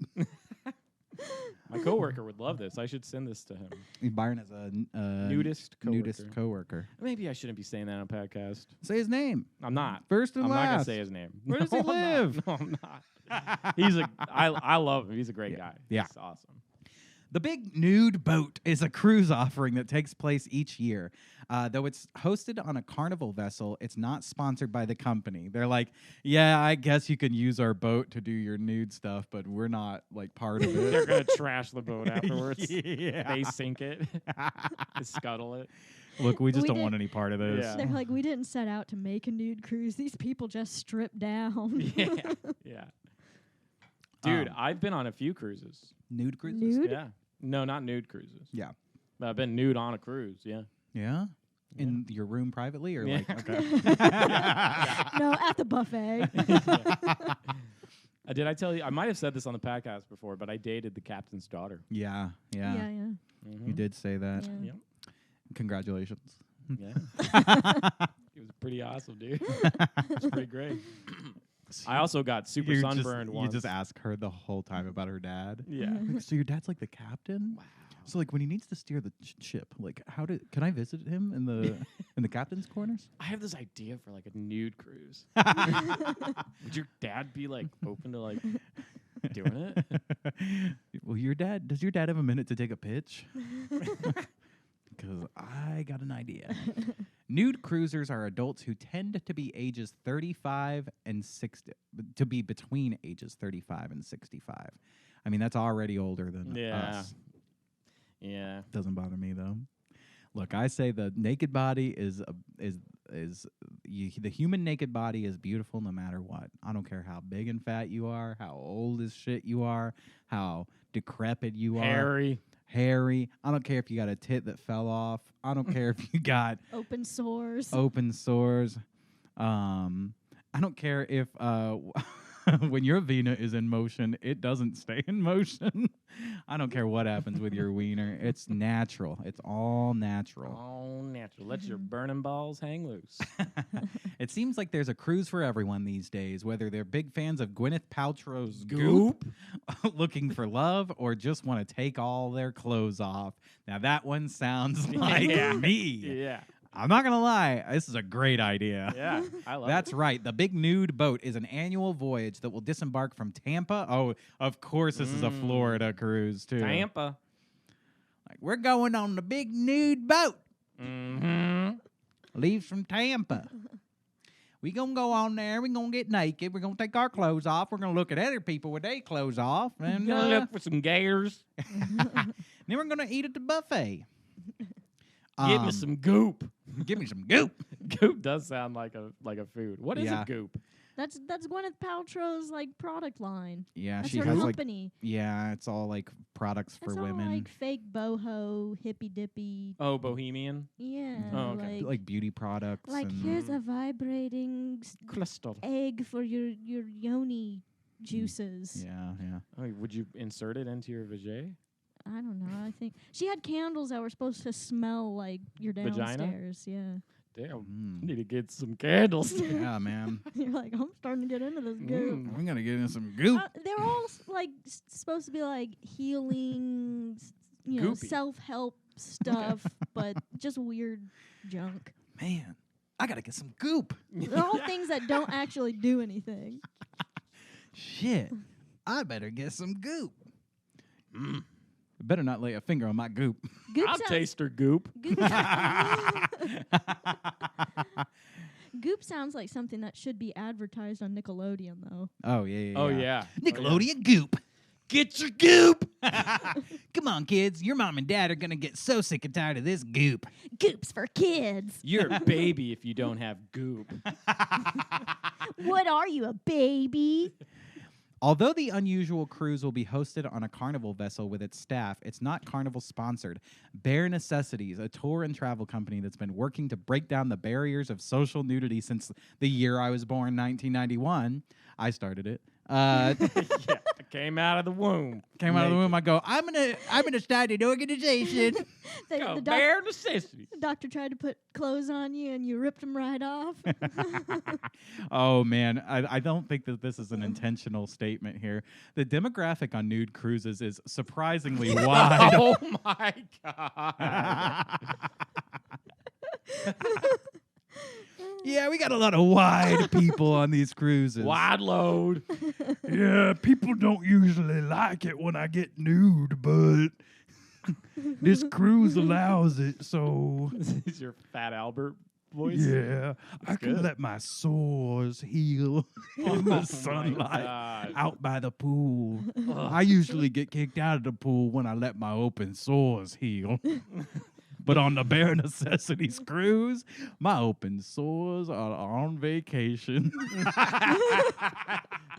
S1: My coworker would love this. I should send this to him.
S2: Byron has a
S1: Nudist coworker.
S2: nudist coworker.
S1: Maybe I shouldn't be saying that on a podcast.
S2: Say his name.
S1: I'm not.
S2: First and
S1: I'm
S2: last.
S1: not gonna say his name.
S2: Where does he
S1: I'm not.
S2: live?
S1: No, I'm not. I love him. He's a great guy.
S2: Yeah.
S1: He's awesome.
S2: The Big Nude Boat is a cruise offering that takes place each year. Though it's hosted on a Carnival vessel, it's not sponsored by the company. They're like, yeah, I guess you can use our boat to do your nude stuff, but we're not like part of it.
S1: They're gonna trash the boat afterwards.
S2: Yeah.
S1: They sink it, they scuttle it.
S2: Look, we just
S4: We
S2: don't
S4: did-
S2: want any part of this.
S1: Yeah.
S4: They're like, we didn't set out to make a nude cruise. These people just stripped down.
S1: Yeah. Dude, I've been on a few cruises.
S2: Nude cruises?
S4: Nude?
S1: Yeah. No, not nude cruises.
S2: Yeah.
S1: I've been nude on a cruise. Yeah.
S2: Yeah? In your room privately or
S1: Yeah.
S2: like, okay.
S4: No, at the buffet.
S1: Did I tell you? I might have said this on the podcast before, but I dated the captain's daughter.
S2: Yeah.
S4: yeah.
S2: You did say that.
S4: Yeah.
S1: Yep.
S2: Congratulations.
S1: Yeah. It was pretty awesome, dude. It's pretty great. I also got super sunburned
S2: You
S1: once.
S2: just ask her the whole time about her dad.
S1: Yeah.
S2: Like, so your dad's like the captain?
S1: Wow.
S2: So like when he needs to steer the ship, like can I visit him in the in the captain's quarters?
S1: I have this idea for like a nude cruise. Would your dad be like open to like doing it?
S2: Well, does your dad have a minute to take a pitch? Because I got an idea. Nude cruisers are adults who tend to be ages 35 and 60, to be between ages 35 and 65. I mean, that's already older than us.
S1: Yeah.
S2: Doesn't bother me though. Look, I say the naked body the human naked body is beautiful no matter what. I don't care how big and fat you are, how old as shit you are, how decrepit you are. Hairy. I don't care if you got a tit that fell off. I don't care if you got
S4: Open sores.
S2: open sores. I don't care if when your vena is in motion, it doesn't stay in motion. I don't care what happens with your wiener. It's natural. It's all natural.
S1: All natural. Let your burning balls hang loose.
S2: It seems like there's a cruise for everyone these days, whether they're big fans of Gwyneth Paltrow's Goop, looking for love, or just want to take all their clothes off. Now that one sounds like me.
S1: Yeah.
S2: I'm not going to lie. This is a great idea.
S1: Yeah. I love
S2: That's
S1: it.
S2: right. The Big Nude Boat is an annual voyage that will disembark from Tampa. Oh, of course, this is a Florida cruise, too.
S1: Tampa.
S2: Like, we're going on the Big Nude Boat.
S1: Mm-hmm.
S2: Leaves from Tampa. We going to go on there. We're going to get naked. We're going to take our clothes off. We're going to look at other people with their clothes off. And
S1: Gonna look for some gators.
S2: then we're going to eat at the buffet.
S1: Give me some goop.
S2: Give me some goop.
S1: Goop does sound like a food. What is
S2: Yeah.
S1: a goop?
S4: That's Gwyneth Paltrow's like product line.
S2: Yeah,
S4: That's
S2: she
S4: her
S2: has like
S4: company.
S2: it's all like products for
S4: It's all
S2: women,
S4: like fake boho, hippy dippy.
S1: Oh, Bohemian.
S4: Yeah.
S1: Oh, okay.
S2: like beauty products.
S4: like
S2: and
S4: here's a vibrating
S1: Crystal.
S4: egg for your yoni juices.
S2: yeah.
S1: Oh, would you insert it into your vajay?
S4: I don't know. I think she had candles that were supposed to smell like your
S1: Vagina?
S4: downstairs. Yeah.
S1: damn, I need to get some candles.
S2: Yeah, man.
S4: You're like, I'm starting to get into this goop.
S2: I'm gonna get in some goop.
S4: They're all like supposed to be like healing,
S1: Goopy.
S4: self-help stuff, but just weird junk.
S2: Man, I gotta get some goop.
S4: They're all things that don't actually do anything.
S2: Shit, I better get some goop. Better not lay a finger on my goop.
S4: Goop
S1: I'll taste her goop.
S4: Goop sounds like something that should be advertised on Nickelodeon, though.
S2: Oh, yeah.
S1: Oh, yeah.
S2: Nickelodeon goop. Get your goop. Come on, kids. Your mom and dad are going to get so sick and tired of this goop.
S4: Goop's for kids.
S1: You're a baby if you don't have goop.
S4: What are you, a baby?
S2: Although the unusual cruise will be hosted on a Carnival vessel with its staff, it's not Carnival sponsored. Bare Necessities, a tour and travel company that's been working to break down the barriers of social nudity since the year I was born, 1991. I started it.
S1: Yeah, I came out of the womb.
S2: I go, I'm gonna start an organization.
S1: The Bare Necessities.
S4: The doctor tried to put clothes on you and you ripped them right off.
S2: Oh, man. I don't think that this is an intentional statement here. The demographic on nude cruises is surprisingly wide.
S1: Oh, my God.
S2: Yeah, we got a lot of wide people on these cruises.
S1: Wide load.
S2: Yeah, people don't usually like it when I get nude, but this cruise allows it, so...
S1: This is your Fat Albert voice?
S2: Yeah, I can
S1: good.
S2: let my sores heal in the
S1: my
S2: sunlight
S1: God.
S2: out by the pool. I usually get kicked out of the pool when I let my open sores heal. But on the Bare Necessities cruise, my open sores are on vacation.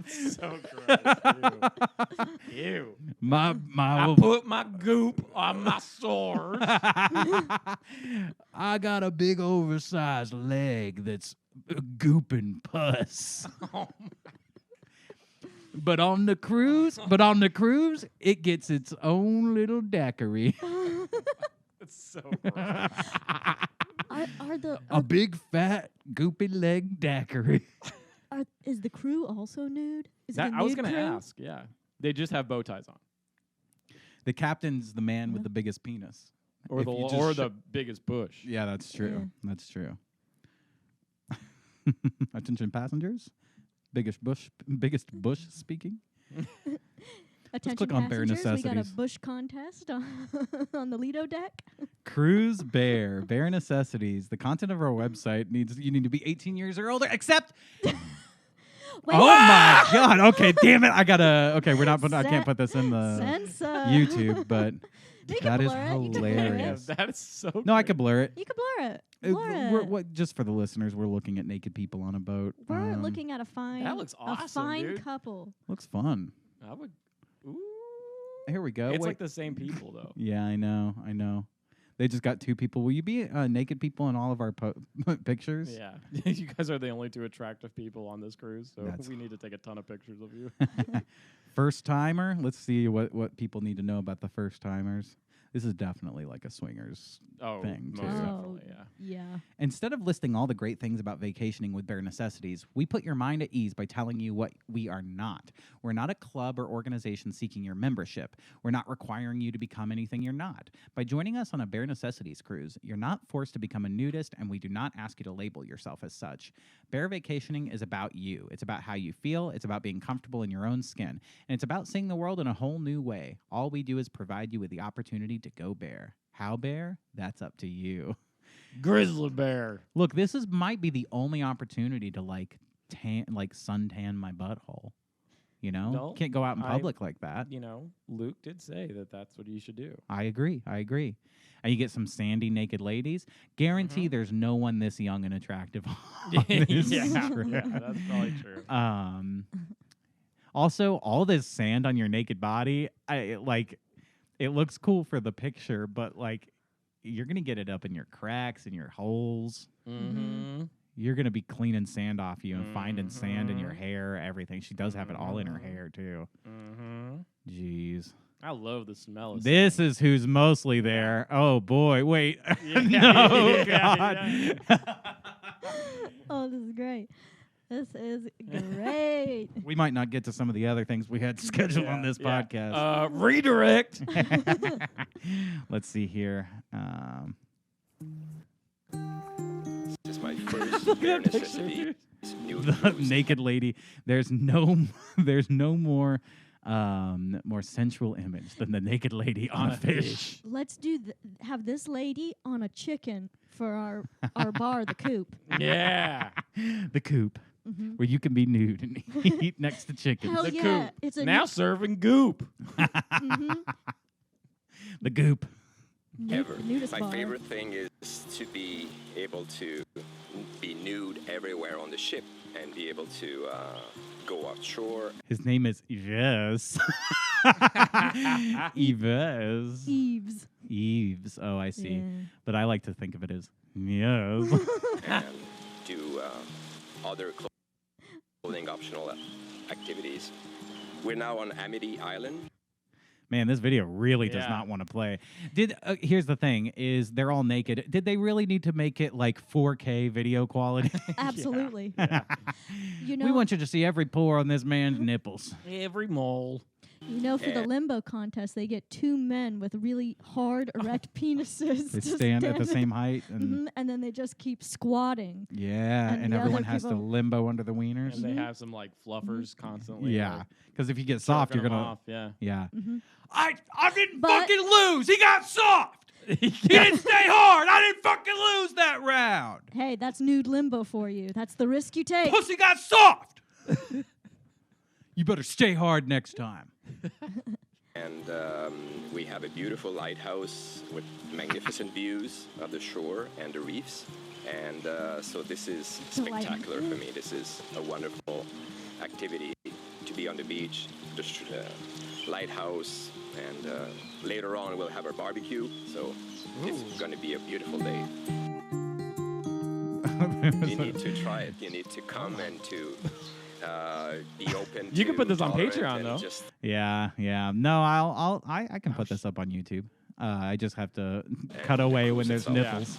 S1: So gross. Ew.
S2: I
S1: Put my goop on my sores.
S2: I got a big oversized leg that's gooping pus.
S1: Oh,
S2: But on the cruise, it gets its own little daiquiri.
S1: it's so gross.
S2: A big fat goopy leg daiquiri.
S4: Is the crew also nude? Is
S1: That,
S4: it a
S1: I was
S4: nude
S1: going to
S4: crew?
S1: ask, yeah. They just have bow ties on.
S2: The captain's the man with the biggest penis.
S1: Or
S2: If
S1: the
S2: you just
S1: or the biggest bush.
S2: Yeah, that's true. That's true. Attention passengers. Biggest bush speaking.
S4: Attention
S2: click on Bare
S4: passengers, we got a
S2: Necessities.
S4: bush contest on the Lido deck.
S2: Cruise Bare Necessities. The content of our website you need to be 18 years or older, except
S4: Wait,
S2: oh my God. Okay, damn it. I can't put this in the
S4: Censor.
S2: YouTube, but
S4: You can
S2: that is
S4: blur it, you can blur it.
S2: hilarious.
S1: That is so
S2: No, I
S1: great.
S2: could blur it.
S4: You can blur it.
S2: Just for the listeners, we're looking at naked people on a boat.
S4: We're looking at a fine,
S1: That looks awesome,
S4: a fine
S1: dude.
S4: couple.
S2: Looks fun.
S1: I would. Ooh.
S2: Here we go.
S1: It's
S2: Wait.
S1: like the same people, though.
S2: Yeah, I know. They just got two people. Will you be naked people in all of our pictures?
S1: Yeah. You guys are the only two attractive people on this cruise, so
S2: That's-
S1: we need to take a ton of pictures of you.
S2: First timer. Let's see what people need to know about the first timers. This is definitely like a swingers thing,
S1: most
S2: too.
S1: definitely, yeah.
S4: Yeah.
S2: Instead of listing all the great things about vacationing with Bare Necessities, we put your mind at ease by telling you what we are not. We're not a club or organization seeking your membership. We're not requiring you to become anything you're not. By joining us on a Bare Necessities cruise, you're not forced to become a nudist, and we do not ask you to label yourself as such. Bare Vacationing is about you. It's about how you feel. It's about being comfortable in your own skin. And it's about seeing the world in a whole new way. All we do is provide you with the opportunity to go bare. How bare? That's up to you.
S1: Grizzly bear.
S2: Look, this might be the only opportunity to suntan my butthole. You know,
S1: No,
S2: can't go out in public like that.
S1: You know, Luke did say that that's what you should do.
S2: I agree. And you get some sandy naked ladies. Guarantee there's no one this young and attractive on this trip.
S1: Yeah, that's probably true.
S2: Also, all this sand on your naked body, it looks cool for the picture, but you're gonna get it up in your cracks and your holes.
S1: Mm-hmm.
S2: You're gonna be cleaning sand off you and finding sand in your hair, everything. She does have it all in her hair too.
S1: Mm-hmm.
S2: Jeez.
S1: I love the smell of
S2: This is who's mostly there. Oh boy, wait.
S1: Yeah.
S2: No,
S1: Yeah,
S2: God.
S4: Oh, this is great. This is great.
S2: We might not get to some of the other things we had scheduled on this podcast.
S1: Redirect.
S2: Let's see here.
S5: This is my first bare necessity.
S2: The naked lady. There's no more sensual image than the naked lady on a fish.
S4: Let's have this lady on a chicken for our bar, the Coop.
S1: Yeah.
S2: The Coop, where you can be nude and eat next to chickens.
S4: Hell
S1: The
S4: yeah!
S1: Coop.
S4: It's a
S1: Now serving goop.
S2: The Goop.
S5: Ever.
S4: Nudist
S5: My
S4: bar.
S5: favorite thing is to be able to be nude everywhere on the ship and be able to go offshore.
S2: His name is Yves. Yves.
S4: Eves.
S2: Oh, I see.
S4: Yeah.
S2: But I like to think of it as Yves.
S5: And do other clothing optional activities. We're now on Amity Island.
S2: Man, this video really does
S1: Yeah.
S2: not want to play. Here's the thing: is they're all naked. Did they really need to make it like 4K video quality?
S4: Absolutely. You know,
S2: We want you to see every pore on this man's nipples.
S1: Every mole.
S4: for the limbo contest, they get two men with really hard, erect penises.
S2: They
S4: to
S2: stand at the same height, and
S4: and then they just keep squatting.
S2: yeah,
S4: And
S2: and
S4: the
S2: everyone
S4: other
S2: has to
S4: people-
S2: limbo under the wieners.
S1: And they have some like fluffers constantly.
S2: Yeah,
S1: like,
S2: because if you get soft, you're
S1: jerking 'em
S2: gonna.
S1: off. Yeah.
S2: Yeah.
S6: I didn't
S4: But-
S6: fucking lose. He got soft. He didn't stay hard. I didn't fucking lose that round.
S4: Hey, that's nude limbo for you. That's the risk you take.
S6: Pussy got soft.
S2: You better stay hard next time.
S5: And we have a beautiful lighthouse with magnificent views of the shore and the reefs. And so this is spectacular for me. This is a wonderful activity to be on the beach, the lighthouse, and later on we'll have our barbecue. So it's going to be a beautiful day. You need to try it. You need to come and to be open.
S1: You can put this on
S5: tolerant
S1: Patreon,
S5: and
S1: though.
S5: just
S2: Yeah. No, I can put this up on YouTube. I just have to cut away when there's
S5: Yeah.
S2: nipples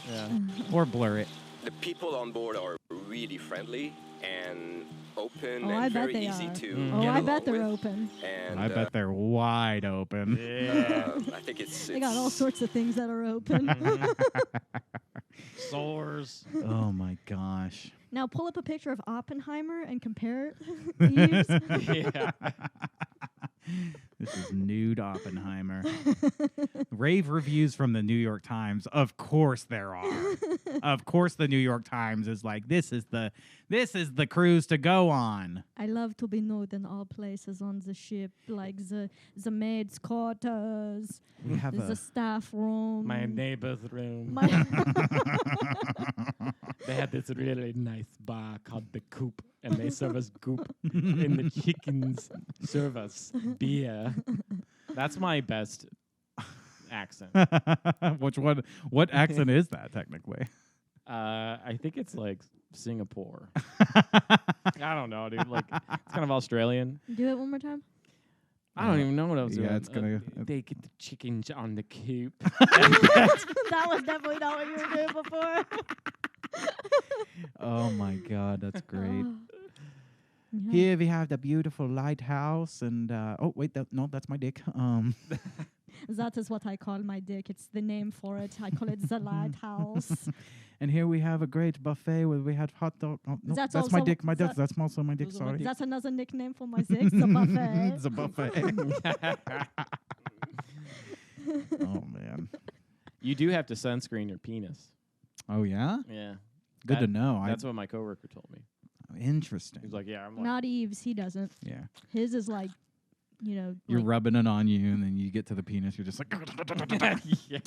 S2: or blur it.
S5: the people on board are really friendly and open
S4: Oh,
S5: and
S4: I bet
S5: very
S4: they
S5: easy
S4: are.
S5: to
S4: Oh,
S5: get
S4: I
S5: along
S4: bet they're
S5: with.
S4: open.
S5: And
S2: I bet they're wide open.
S1: Yeah.
S5: I think it's
S4: They got all sorts of things that are open.
S1: Sores.
S2: Oh my gosh.
S4: Now pull up a picture of Oppenheimer and compare Eves.
S1: Yeah.
S2: This is nude Oppenheimer. Rave reviews from the New York Times. Of course there are. Of course the New York Times is like, this is the cruise to go on.
S4: I love to be nude in all places on the ship, like the maid's quarters,
S2: We have
S4: the staff room.
S1: My neighbor's room.
S4: My
S1: They had this really nice bar called the Coop, and they serve us goop, and the chickens serve us beer. That's my best accent.
S2: Which one? What accent is that technically?
S1: I think it's like Singapore. I don't know, dude. Like it's kind of Australian.
S4: Do it one more time.
S1: I don't even know what I was
S2: Yeah,
S1: doing.
S2: it's gonna-
S1: they get the chickens on the coop.
S4: That was definitely not what you were doing before.
S2: Oh my god, that's great.
S4: Yeah.
S2: Here we have the beautiful lighthouse, and oh wait, that's my dick.
S4: That is what I call my dick. It's the name for it. I call it the lighthouse.
S2: And here we have a great buffet where we had hot dog. Oh, no,
S4: That's
S2: that's my
S4: also-
S2: dick. My dick.
S4: that-
S2: That's also my dick. Sorry.
S4: That's another nickname for my dick, the buffet.
S2: It's a buffet. Oh man.
S1: You do have to sunscreen your penis.
S2: Oh yeah.
S1: Yeah.
S2: Good to know.
S1: That's what my coworker told me.
S2: Interesting.
S1: He was like, "Yeah, I'm like,
S4: Not Eve's. He doesn't.
S2: Yeah.
S4: His is like,
S2: You're
S4: like
S2: rubbing it on you, and then you get to the penis. You're just like.
S1: yeah.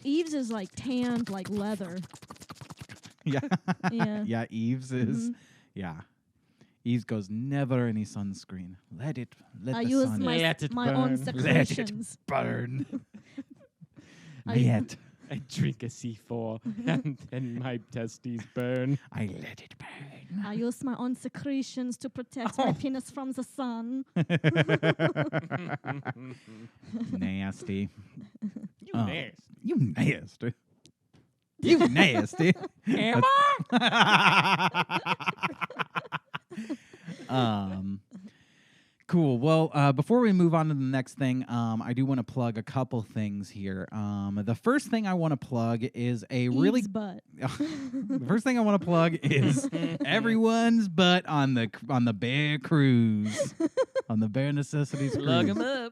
S4: Eve's is like tanned like leather.
S2: Yeah.
S4: Yeah.
S2: Yeah. Eves is.
S4: Mhm.
S2: Yeah. Eves goes never any sunscreen. Let
S4: I
S2: the
S4: use
S2: sun
S1: Let it
S4: my own
S1: burn.
S4: secretions.
S2: burn.
S4: I-
S2: Let
S1: I drink a C4 and then my testes burn.
S2: I let it burn.
S4: I use my own secretions to protect my penis from the sun.
S2: Nasty.
S1: You nasty.
S2: You nasty. You nasty.
S1: Am
S2: I? Cool. Well, before we move on to the next thing, I do want to plug a couple things here. The first thing I want to plug is
S4: Eve's butt.
S2: The first thing I want to plug is everyone's butt on the Bear Cruise, on the Bare Necessities Cruise.
S1: Plug him up.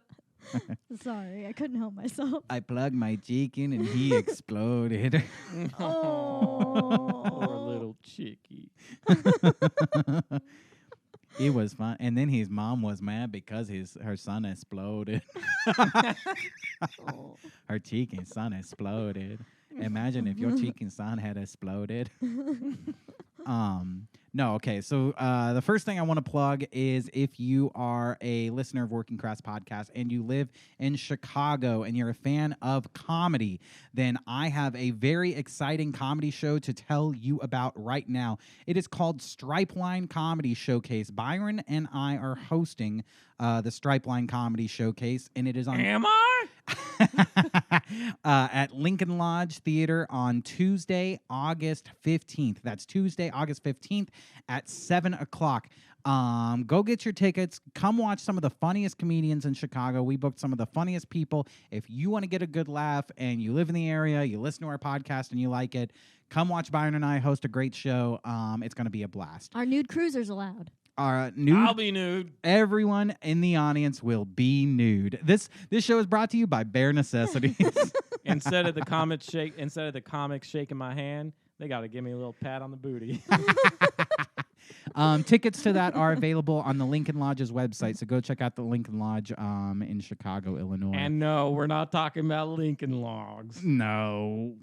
S4: Sorry, I couldn't help myself.
S2: I plugged my cheek in and he exploded.
S1: Poor little chickie.
S2: It was fun, and then his mom was mad because her son exploded. Her cheek and son exploded. Imagine if your cheek and son had exploded. No, okay. So the first thing I want to plug is if you are a listener of Working Crass Podcast and you live in Chicago and you're a fan of comedy, then I have a very exciting comedy show to tell you about right now. It is called Stripeline Comedy Showcase. Byron and I are hosting the Stripeline Comedy Showcase, and it is on...
S1: Am I?
S2: At Lincoln Lodge Theater on Tuesday, August 15th. That's Tuesday, August 15th at 7 o'clock. Go get your tickets. Come watch some of the funniest comedians in Chicago. We booked some of the funniest people. If you want to get a good laugh and you live in the area, you listen to our podcast and you like it, come watch Byron and I host a great show. It's going to be a blast.
S4: Are nude cruisers allowed?
S2: Nude.
S1: I'll be nude.
S2: Everyone in the audience will be nude. This show is brought to you by Bare Necessities.
S1: Instead of the comics shaking my hand, they got to give me a little pat on the booty.
S2: Tickets to that are available on the Lincoln Lodge's website, so go check out the Lincoln Lodge in Chicago, Illinois.
S1: And no, we're not talking about Lincoln Logs.
S2: No.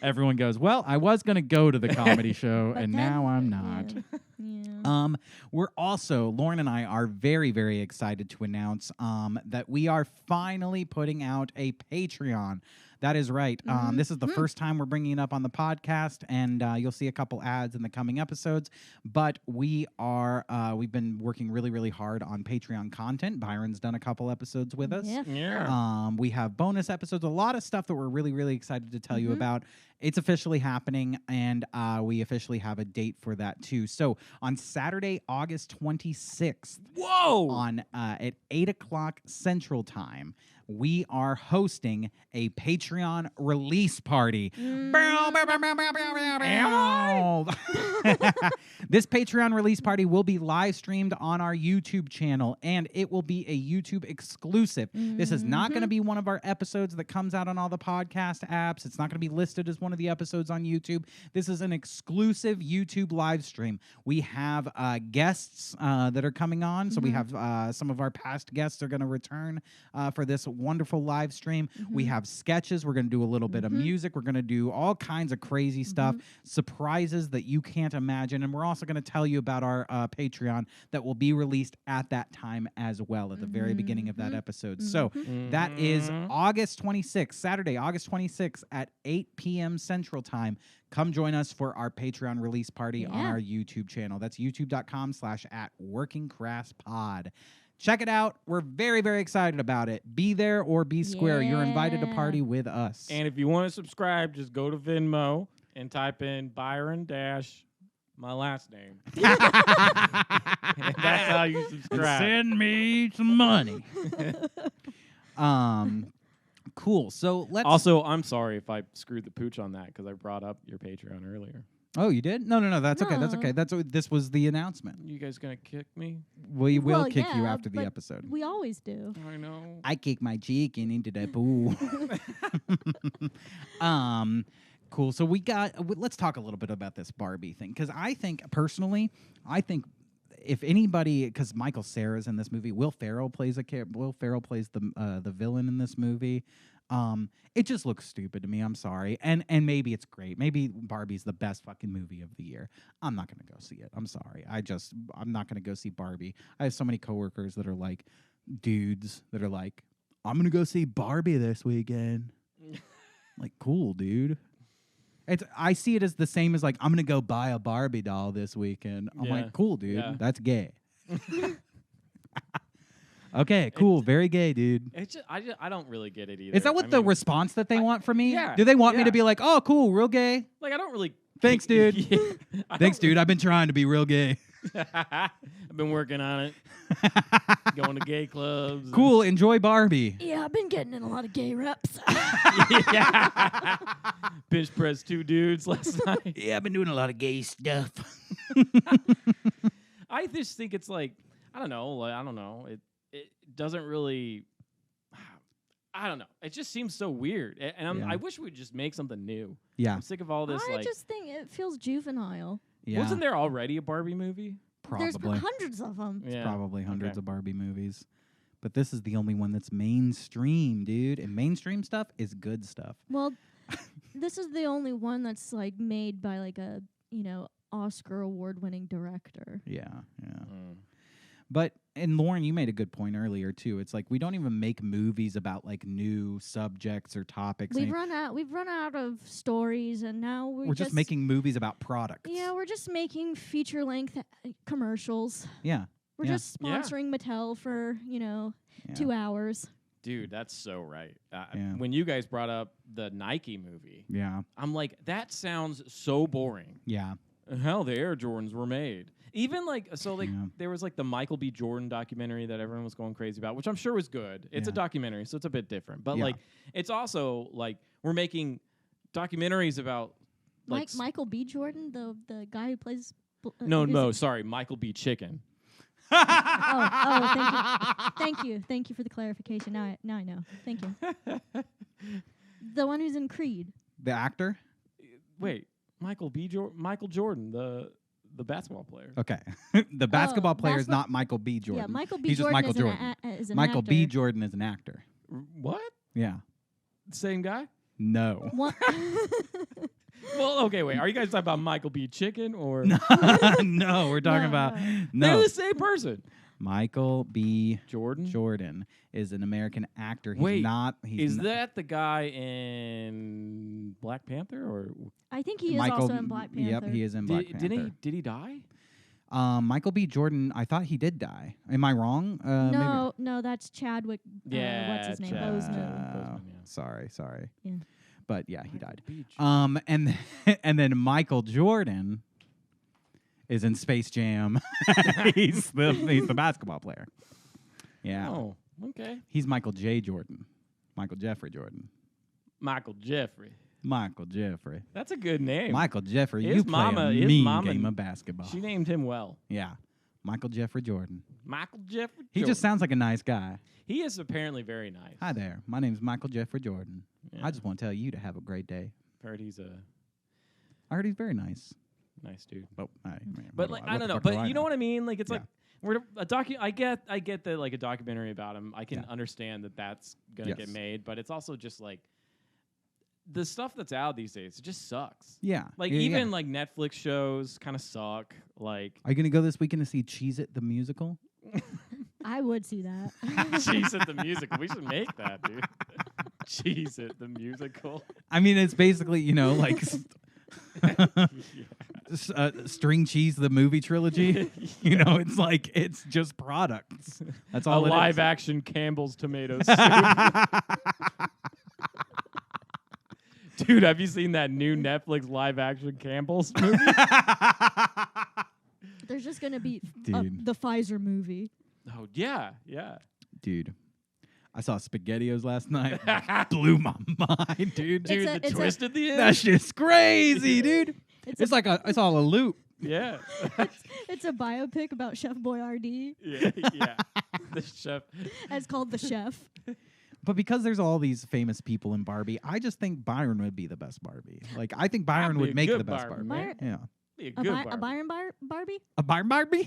S2: Everyone goes, well, I was going to go to the comedy show, and now I'm not.
S4: Yeah.
S2: We're also, Lauren and I are very, very excited to announce that we are finally putting out a Patreon. That is right. This is the first time we're bringing it up on the podcast, and you'll see a couple ads in the coming episodes. But we've been working really, really hard on Patreon content. Byron's done a couple episodes with us.
S1: Yeah.
S2: We have bonus episodes, a lot of stuff that we're really, really excited to tell you about. It's officially happening, and we officially have a date for that too. So on Saturday, August 26th, at 8 o'clock Central Time, we are hosting a Patreon release party. This Patreon release party will be live streamed on our YouTube channel, and it will be a YouTube exclusive. This is not going to be one of our episodes that comes out on all the podcast apps. It's not going to be listed as one of the episodes on YouTube. This is an exclusive YouTube live stream. We have guests that are coming on. So we have some of our past guests are going to return for this wonderful live stream. We have sketches. We're going to do a little bit of music. We're going to do all kinds of crazy stuff, surprises that you can't imagine. And we're also going to tell you about our Patreon that will be released at that time as well, at the very beginning of that episode. So that is August 26th, Saturday, August 26th at 8 p.m. Central Time. Come join us for our Patreon release party on our YouTube channel. That's youtube.com/@workingcrasspod. Check it out. We're very, very excited about it. Be there or be square. You're invited to party with us.
S1: And if you want to subscribe, just go to Venmo and type in Byron my last name. And that's how you subscribe.
S2: Send me some money. Cool. So let's.
S1: Also, I'm sorry if I screwed the pooch on that because I brought up your Patreon earlier.
S2: Oh, you did? No. That's okay. That's okay. This was the announcement.
S1: You guys gonna kick me?
S2: We will kick you after the episode.
S4: We always do.
S1: I know.
S2: I kick my chicken into the pool. Cool. So let's talk a little bit about this Barbie thing, because I think if anybody, because Michael Cera's in this movie, Will Ferrell plays the villain in this movie. It just looks stupid to me. I'm sorry. And maybe it's great. Maybe Barbie's the best fucking movie of the year. I'm not going to go see it. I'm sorry. I'm not going to go see Barbie. I have so many coworkers that are like dudes that are like, I'm going to go see Barbie this weekend. Like, cool, dude. I see it as the same as like I'm gonna go buy a Barbie doll this weekend. I'm like, cool, dude.
S1: Yeah.
S2: That's gay. Okay, cool. Very gay, dude.
S1: It's just, I don't really get it either.
S2: Is that what the response that they want from me?
S1: Yeah.
S2: Do they want me to be like, oh, cool, real gay?
S1: Like, I don't really...
S2: Thanks, dude.
S1: I
S2: Thanks, dude. I've been trying to be real gay.
S1: I've been working on it. Going to gay clubs.
S2: Cool. Enjoy Barbie.
S4: Yeah, I've been getting in a lot of gay reps.
S1: Yeah. Bench press 2 dudes last night.
S2: Yeah, I've been doing a lot of gay stuff.
S1: I just think it's like, I don't know. It doesn't really... I don't know. It just seems so weird. And I wish we'd just make something new.
S2: Yeah.
S1: I'm sick of all this.
S4: I just think it feels juvenile.
S2: Yeah.
S1: Wasn't there already a Barbie movie?
S2: Probably.
S4: There's hundreds of them.
S2: There's probably hundreds of Barbie movies. But this is the only one that's mainstream, dude. And mainstream stuff is good stuff.
S4: Well, this is the only one that's like made by like a, Oscar award-winning director.
S2: Yeah. But, and Lauren, you made a good point earlier, too. It's like we don't even make movies about, like, new subjects or topics.
S4: We've run out of stories, and now we're
S2: just making movies about products.
S4: Yeah, we're just making feature-length commercials.
S2: Yeah.
S4: We're just sponsoring Mattel for, 2 hours.
S1: Dude, that's so right. When you guys brought up the Nike movie, I'm like, that sounds so boring.
S2: Yeah.
S1: How the Air Jordans were made. Even there was like the Michael B. Jordan documentary that everyone was going crazy about, which I'm sure was good. It's a documentary, so it's a bit different. But like, it's also like we're making documentaries about like
S4: Michael B. Jordan, the guy who plays.
S1: Sorry, Michael B. Chicken.
S4: Thank you for the clarification. Now I know. Thank you. The one who's in Creed.
S2: The actor?
S1: Wait, Michael Jordan, the basketball player.
S2: Okay. The basketball player is not Michael B. Jordan.
S4: Yeah, Michael B.
S2: He's
S4: Jordan
S2: just Michael Jordan.
S4: is an
S2: Michael
S4: actor.
S2: B. Jordan is an actor.
S1: What?
S2: Yeah.
S1: Same guy?
S2: No.
S4: What?
S1: Well, okay, wait. Are you guys talking about Michael B. Chicken or?
S2: No, we're talking about
S1: They're the same person.
S2: Michael B.
S1: Jordan
S2: is an American actor.
S1: Is that the guy in Black Panther or?
S4: I think he is also in Black Panther.
S2: Yep, he is in Black Panther.
S1: Did he die?
S2: Michael B. Jordan, I thought he did die. Am I wrong?
S4: No, that's Chadwick. What's his name? Boseman.
S2: Sorry.
S4: Yeah.
S2: But yeah, he died. And then Michael Jordan is in Space Jam. he's the basketball player. Yeah.
S1: Oh, okay.
S2: He's Michael J. Jordan. Michael Jeffrey Jordan.
S1: Michael Jeffrey.
S2: That's
S1: a good name.
S2: Mean game of basketball.
S1: She named him well.
S2: Yeah. Michael Jeffrey Jordan.
S1: He
S2: just sounds like a nice guy.
S1: He is apparently very nice.
S2: Hi there. My name's Michael Jeffrey Jordan.
S1: Yeah.
S2: I just want to tell you to have a great day.
S1: I heard
S2: he's very nice.
S1: Nice dude.
S2: Oh,
S1: but like I don't know. But you know what I mean? Like it's like we're a I get that like a documentary about him. I can understand that that's gonna get made, but it's also just like the stuff that's out these days. It just sucks.
S2: Yeah.
S1: Like even like Netflix shows kind of suck. Like,
S2: are you gonna go this weekend to see Cheez-It the musical?
S4: I would see that.
S1: Cheez-It the musical. We should make that, dude. Cheez-It the musical.
S2: I mean, it's basically like. String Cheese the movie trilogy. It's like it's just products. That's all.
S1: A live action Campbell's tomato soup. Dude, have you seen that new Netflix live action Campbell's movie?
S4: There's just gonna be the Pfizer movie.
S1: Oh yeah.
S2: Dude, I saw SpaghettiOs last night. Blew my mind, dude.
S1: The twist at the end.
S2: That shit's crazy, dude. It's like it's all a loop.
S1: Yeah.
S4: It's a biopic about Chef Boyardee.
S1: Yeah. The chef.
S4: It's called The Chef.
S2: But because there's all these famous people in Barbie, I just think Byron would be the best Barbie. Like, I think Byron would make the best Barbie. Yeah.
S1: Be a good Barbie.
S4: A Byron Barbie?
S2: A Byron Barbie?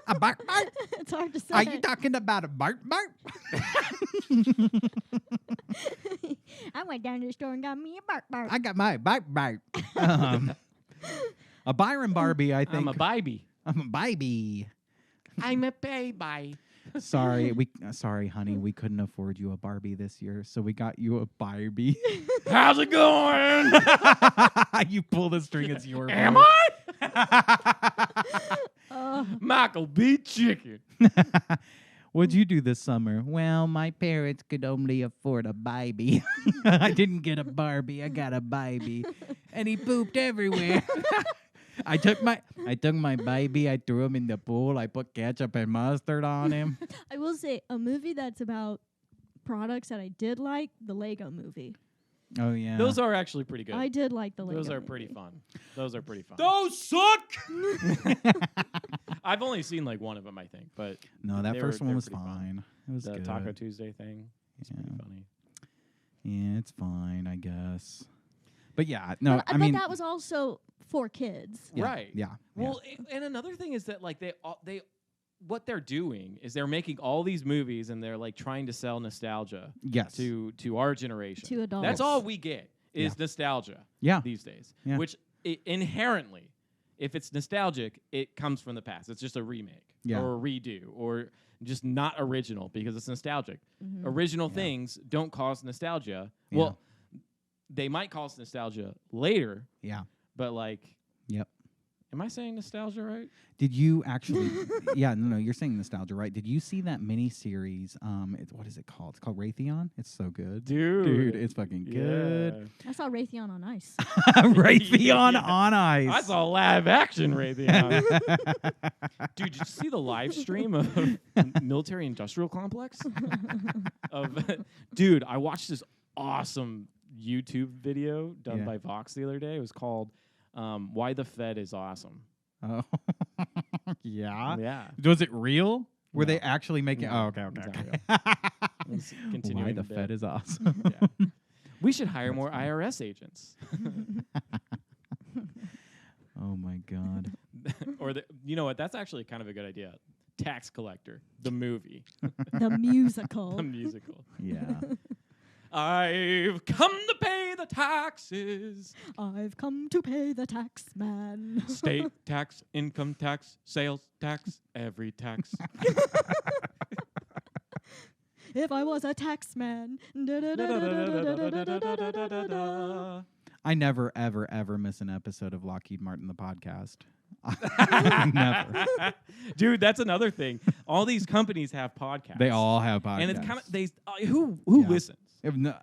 S2: A Byron Barbie?
S4: It's hard to say.
S2: Are you talking about a Byron Barbie?
S4: I went down to the store and got me a Barbie.
S2: I got my Barbie. A Byron Barbie, I think.
S1: I'm a baby.
S2: I'm a baby.
S1: I'm a baby.
S2: Sorry, honey, we couldn't afford you a Barbie this year, so we got you a Barbie.
S1: How's it going?
S2: You pull the string, it's your
S1: Am
S2: vote.
S1: I? Michael B. Chicken.
S2: What'd you do this summer? Well, my parents could only afford a Barbie. I didn't get a Barbie. I got a Barbie. And he pooped everywhere. I took my baby, I threw him in the pool, I put ketchup and mustard on him.
S4: I will say a movie that's about products that I did like, the Lego movie.
S2: Oh yeah.
S1: Those are actually pretty good.
S4: I did like the Lego
S1: Those are
S4: movie.
S1: pretty fun. Those are pretty fun.
S6: Those suck.
S1: I've only seen like one of them, I think, but
S2: No, that first one
S1: they're
S2: was
S1: pretty fun.
S2: fine. It was
S1: The
S2: good.
S1: Taco Tuesday thing. It's pretty funny.
S2: Yeah, it's fine, I guess. But yeah, no,
S4: But,
S2: I mean
S4: that was also for kids.
S2: yeah,
S1: Right.
S2: Yeah.
S1: Well, and another thing is that like they what they're doing is they're making all these movies and they're like trying to sell nostalgia
S2: yes.
S1: to our generation.
S4: To adults.
S1: That's all we get is nostalgia
S2: Yeah.
S1: these days.
S2: Yeah.
S1: Which inherently, if it's nostalgic, it comes from the past. It's just a remake
S2: Yeah.
S1: or a redo or just not original because it's nostalgic.
S4: Mm-hmm.
S1: Original things don't cause nostalgia.
S2: Yeah.
S1: Well, they might cause nostalgia later,
S2: Yeah.
S1: but like,
S2: Yep.
S1: am I saying nostalgia right?
S2: Did you actually? Yeah, no, you're saying nostalgia, right? Did you see that mini series? What is it called? It's called Raytheon. It's so good,
S1: Dude,
S2: it's fucking good.
S4: I saw Raytheon on Ice.
S2: Raytheon
S1: Yeah.
S2: on ice.
S1: I saw live action Raytheon. Dude, did you see the live stream of military industrial complex? Dude, I watched this awesome YouTube video done by Vox the other day. It was called Why the Fed is Awesome.
S2: Oh, yeah.
S1: Yeah.
S2: Was it real? Were
S1: No.
S2: they actually making?
S1: No,
S2: Oh, okay.
S1: it's not
S2: Okay.
S1: It's
S2: Why
S1: continuing
S2: the
S1: bit.
S2: Fed is awesome.
S1: Yeah. We should hire more IRS agents.
S2: Oh my god.
S1: Or you know what? That's actually kind of a good idea. Tax Collector, the movie,
S4: The musical.
S1: the musical.
S2: Yeah.
S1: I've come to pay the taxes.
S4: I've come to pay the tax man.
S1: State tax, income tax, sales tax, every tax.
S4: If I was a tax man.
S2: I never, ever, ever miss an episode of Lockheed Martin the podcast. Never.
S1: Dude, that's another thing. All these companies have podcasts.
S2: They all have podcasts.
S1: And it's kind of who
S2: Yeah.
S1: listens?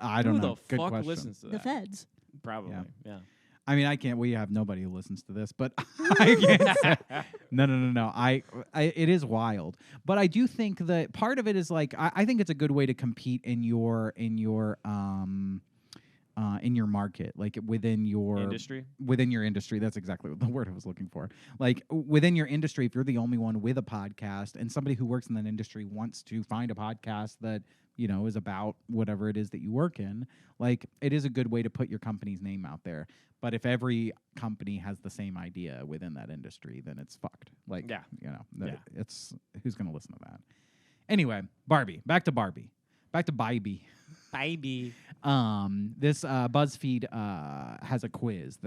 S2: I don't
S1: who
S2: know.
S1: the
S2: Good
S1: fuck
S2: question.
S1: listens to that?
S4: The feds.
S1: Probably. Yeah.
S2: I mean, I can't. We have nobody who listens to this, but I can't say. No. I it is wild, but I do think that part of it is like I think it's a good way to compete in your market, like within your
S1: Industry.
S2: Within your industry. That's exactly what the word I was looking for. Like within your industry, if you're the only one with a podcast, and somebody who works in that industry wants to find a podcast that is about whatever it is that you work in, like it is a good way to put your company's name out there. But if every company has the same idea within that industry, then it's fucked. Like, it's who's going to listen to that? Anyway, Barbie. Back to Barbie.
S1: Baby.
S2: This BuzzFeed has a quiz.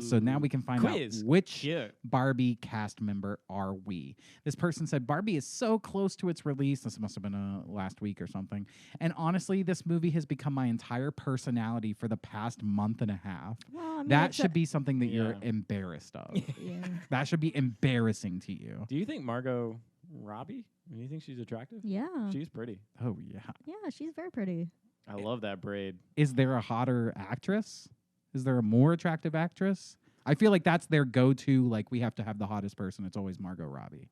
S2: So now we can find out which Barbie cast member are we. This person said Barbie is so close to its release. This must have been last week or something. And honestly, this movie has become my entire personality for the past month and a half.
S4: Well, I mean,
S2: that should be something that you're
S1: Yeah.
S2: embarrassed of.
S4: Yeah.
S2: That should be embarrassing to you.
S1: Do you think Margot Robbie? Do you think she's attractive?
S4: Yeah.
S1: She's pretty.
S2: Oh, yeah.
S4: Yeah, she's very pretty.
S1: I love that braid.
S2: Is there a hotter actress? Is there a more attractive actress? I feel like that's their go-to. Like, we have to have the hottest person. It's always Margot Robbie.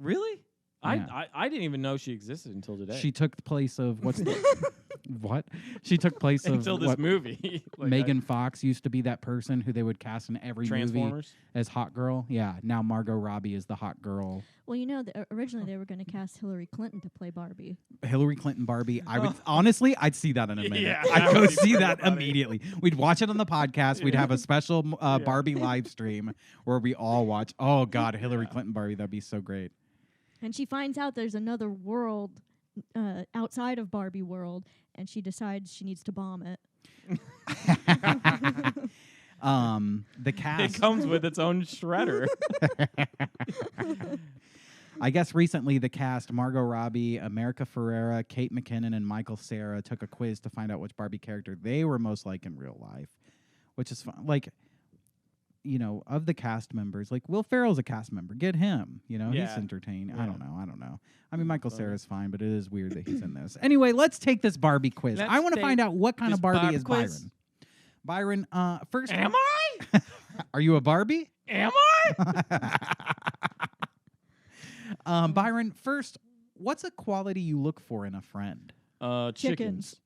S1: Really?
S2: Yeah.
S1: I didn't even know she existed until today.
S2: She took the place of what? She took place of
S1: until this
S2: what,
S1: movie. Like
S2: Megan Fox used to be that person who they would cast in every movie
S1: Transformers.
S2: as hot girl. Yeah. Now Margot Robbie is the hot girl.
S4: Well, originally they were going to cast Hillary Clinton to play Barbie.
S2: Hillary Clinton Barbie. I would honestly, I'd see that in a minute.
S1: Yeah,
S2: I'd
S1: that
S2: go
S1: would be
S2: see
S1: pretty
S2: that
S1: funny.
S2: immediately. We'd watch it on the podcast. We'd have a special Barbie live stream where we all watch. Oh God, Hillary Clinton Barbie. That'd be so great.
S4: And she finds out there's another world outside of Barbie world, and she decides she needs to bomb it.
S2: The cast.
S1: It comes with its own shredder.
S2: I guess recently the cast, Margot Robbie, America Ferrera, Kate McKinnon, and Michael Cera took a quiz to find out which Barbie character they were most like in real life, which is fun. Like, you know, of the cast members, like Will Ferrell's a cast member. Get him. You know, he's entertaining. Yeah. I don't know. I mean, Michael Cera's fine, but it is weird that he's in this. Anyway, let's take this Barbie quiz. I want to find out what kind of Barbie is quiz. Byron. First,
S1: am I?
S2: Are you a Barbie?
S1: Am I?
S2: Byron, first, what's a quality you look for in a friend?
S1: Chickens.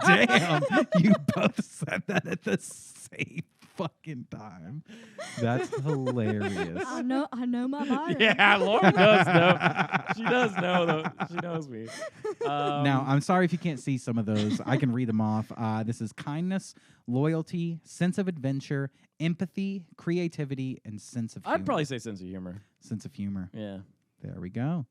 S2: Damn, you both said that at the same fucking time. That's hilarious.
S4: I know my Byron.
S1: Yeah, Laura does know. She does know, though. She knows me.
S2: Now, I'm sorry if you can't see some of those. I can read them off. This is kindness, loyalty, sense of adventure, empathy, creativity, and sense of humor.
S1: I'd probably say sense of humor.
S2: Sense of humor.
S1: Yeah.
S2: There we go.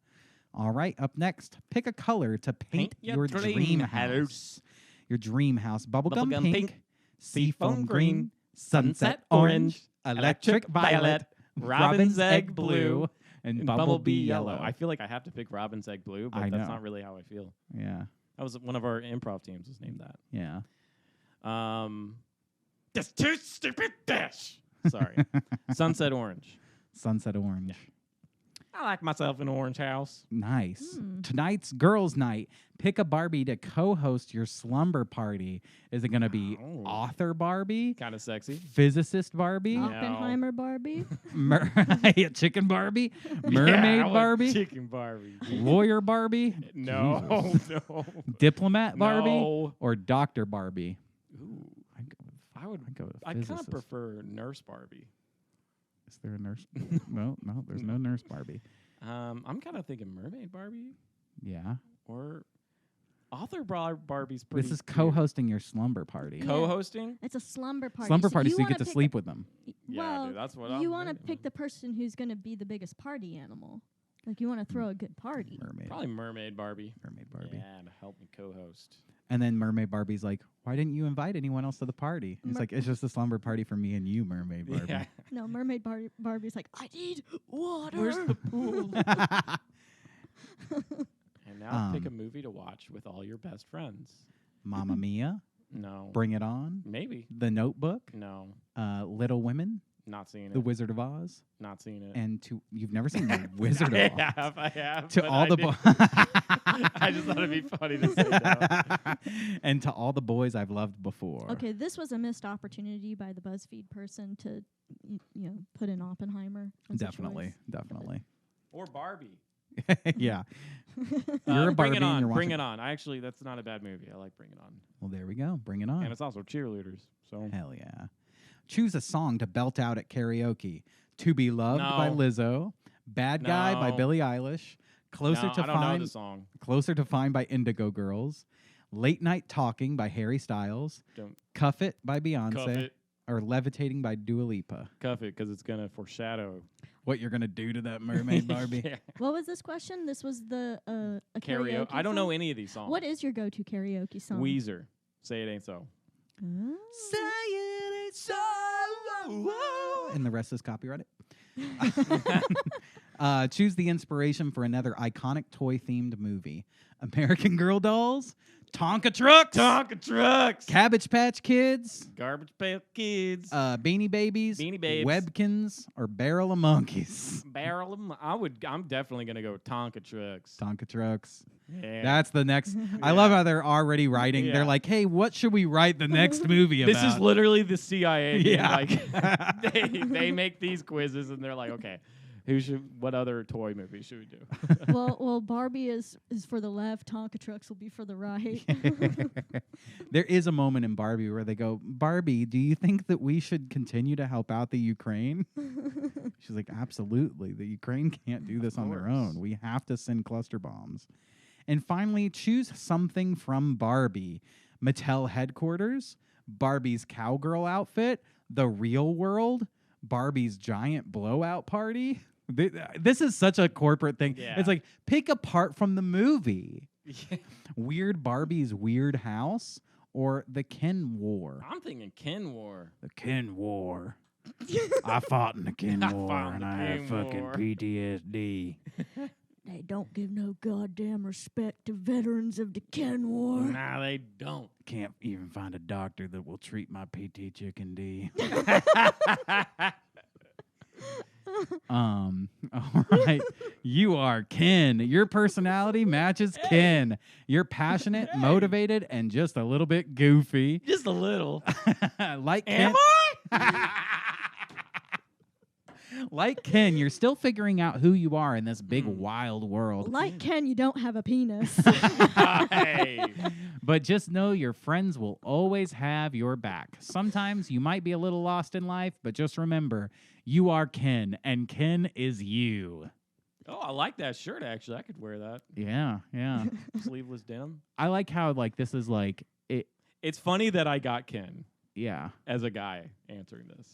S2: All right, up next, pick a color to paint your dream house. Your dream house. Bubblegum pink, seafoam green, sunset orange, electric violet, robin's egg blue, and bumblebee yellow.
S1: I feel like I have to pick robin's egg blue, but that's not really how I feel.
S2: Yeah.
S1: That was one of our improv teams was named that.
S2: Yeah.
S1: This too stupid dish. Sorry. Sunset orange.
S2: Sunset orange.
S1: Yeah. I like myself an orange house.
S2: Nice. Tonight's girls' night. Pick a Barbie to co-host your slumber party. Is it going to be author Barbie?
S1: Kind of sexy.
S2: Physicist Barbie?
S4: Oppenheimer Barbie?
S2: Chicken Barbie? Mermaid Barbie?
S1: Chicken Barbie.
S2: Lawyer Barbie?
S1: No, no.
S2: Diplomat Barbie?
S1: No.
S2: Or Doctor Barbie?
S1: Ooh.
S2: I'd go with
S1: I kind of prefer Nurse Barbie.
S2: Is there a nurse? No, there's no Nurse Barbie.
S1: I'm kind of thinking Mermaid Barbie.
S2: Yeah.
S1: Or Author Barbie's pretty.
S2: This is co-hosting your slumber party.
S4: Yeah.
S1: Co-hosting?
S4: It's a slumber party.
S2: Slumber party, so you get to sleep with them.
S1: Yeah, dude, that's what
S4: you want to pick the person who's going to be the biggest party animal. Like, you want to throw a good party.
S2: Mermaid.
S1: Probably Mermaid Barbie.
S2: Mermaid Barbie.
S1: Yeah, to help me co-host.
S2: And then Mermaid Barbie's like, why didn't you invite anyone else to the party? And it's like, it's just a slumber party for me and you, Mermaid Barbie.
S1: Yeah.
S4: No, Mermaid Barbie's like, I need water.
S1: Where's the pool? And now pick a movie to watch with all your best friends.
S2: Mamma Mia.
S1: No.
S2: Bring It On.
S1: Maybe.
S2: The Notebook.
S1: No.
S2: Little Women.
S1: Not seen it.
S2: The Wizard of Oz.
S1: Not seen it.
S2: And you've never seen The Wizard of Oz.
S1: I have.
S2: To all the boys.
S1: I just thought it'd be funny to say that.
S2: And to all the boys I've loved before.
S4: Okay, this was a missed opportunity by the BuzzFeed person to, put in Oppenheimer.
S2: Definitely.
S1: Or Barbie.
S2: Yeah. You're a Barbie.
S1: Bring It On.
S2: You're
S1: Bring It On. Actually, that's not a bad movie. I like Bring It On.
S2: Well, there we go. Bring It On.
S1: And it's also cheerleaders. So
S2: hell yeah. Choose a song to belt out at karaoke. To Be Loved by Lizzo. Bad Guy by Billie Eilish. Closer to
S1: I don't know the song.
S2: Closer to Fine by Indigo Girls. Late Night Talking by Harry Styles. Cuff It by Beyonce.
S1: Cuff It.
S2: Or Levitating by Dua Lipa.
S1: Cuff it, because it's going to foreshadow
S2: what you're going to do to that mermaid Barbie.
S4: Yeah. What was this question? This was the a karaoke
S1: I don't
S4: song?
S1: know any of these songs.
S4: What is your go-to karaoke song?
S1: Weezer. Say It Ain't So.
S2: Say it ain't so. And the rest is copyrighted. Choose the inspiration for another iconic toy-themed movie. American Girl dolls, Tonka trucks, Cabbage Patch Kids,
S1: Garbage Pail Kids,
S2: Beanie Babies,
S1: Beanie Babes,
S2: Webkins, or Barrel of Monkeys.
S1: I'm definitely gonna go Tonka trucks.
S2: Tonka trucks.
S1: Yeah.
S2: That's the next. I love how they're already writing.
S1: Yeah.
S2: They're like, hey, what should we write the next movie about?
S1: This is literally the CIA.
S2: Yeah.
S1: Like, they make these quizzes and they're like, okay, what other toy movie should we do?
S4: well, Barbie is for the left. Tonka trucks will be for the right.
S2: There is a moment in Barbie where they go, Barbie, do you think that we should continue to help out the Ukraine? She's like, absolutely. The Ukraine can't do this on their own. We have to send cluster bombs. And finally, choose something from Barbie. Mattel headquarters, Barbie's cowgirl outfit, the real world, Barbie's giant blowout party. This is such a corporate thing. Yeah. It's like, pick a part from the movie. Yeah. Weird Barbie's weird house or the Ken War.
S1: I'm thinking Ken War.
S2: The Ken War. I fought in the Ken War
S1: fought in
S2: and
S1: the
S2: I have
S1: Ken
S2: fucking
S1: War.
S2: PTSD.
S4: They don't give no goddamn respect to veterans of the Ken War.
S1: Nah, they don't.
S2: Can't even find a doctor that will treat my PT chicken D. All right. You are Ken. Your personality matches Ken. You're passionate, motivated, and just a little bit goofy.
S1: Just a little.
S2: Like
S1: Am
S2: Ken. Like Ken, you're still figuring out who you are in this big wild world.
S4: Like Ken, you don't have a penis.
S1: Hey.
S2: But just know your friends will always have your back. Sometimes you might be a little lost in life, but just remember, you are Ken, and Ken is you.
S1: Oh, I like that shirt, actually. I could wear that.
S2: Yeah.
S1: Sleeveless denim.
S2: I like how, like, this is like,
S1: It's funny that I got Ken
S2: yeah.
S1: as a guy answering this.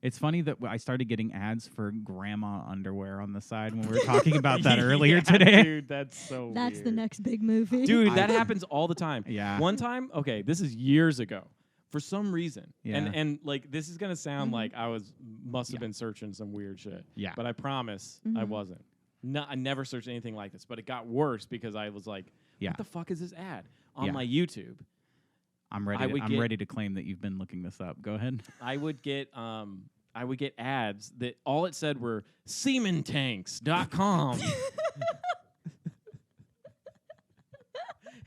S2: It's funny that I started getting ads for grandma underwear on the side when we were talking about that earlier
S1: Yeah,
S2: today.
S1: Dude, that's so
S4: That's the
S1: weird.
S4: next big movie.
S1: Dude, that happens all the time.
S2: Yeah.
S1: One time, okay, this is years ago. For some reason,
S2: Yeah.
S1: and like this is gonna sound like I must have been searching some weird shit.
S2: Yeah.
S1: But I promise I wasn't. No, I never searched anything like this. But it got worse because I was like,
S2: Yeah.
S1: what the fuck is this ad on
S2: Yeah.
S1: my YouTube?
S2: I'm
S1: I
S2: ready.
S1: would
S2: I'm
S1: get-
S2: ready to claim that you've been looking this up. Go ahead.
S1: I would get ads that all it said were sementanks.com.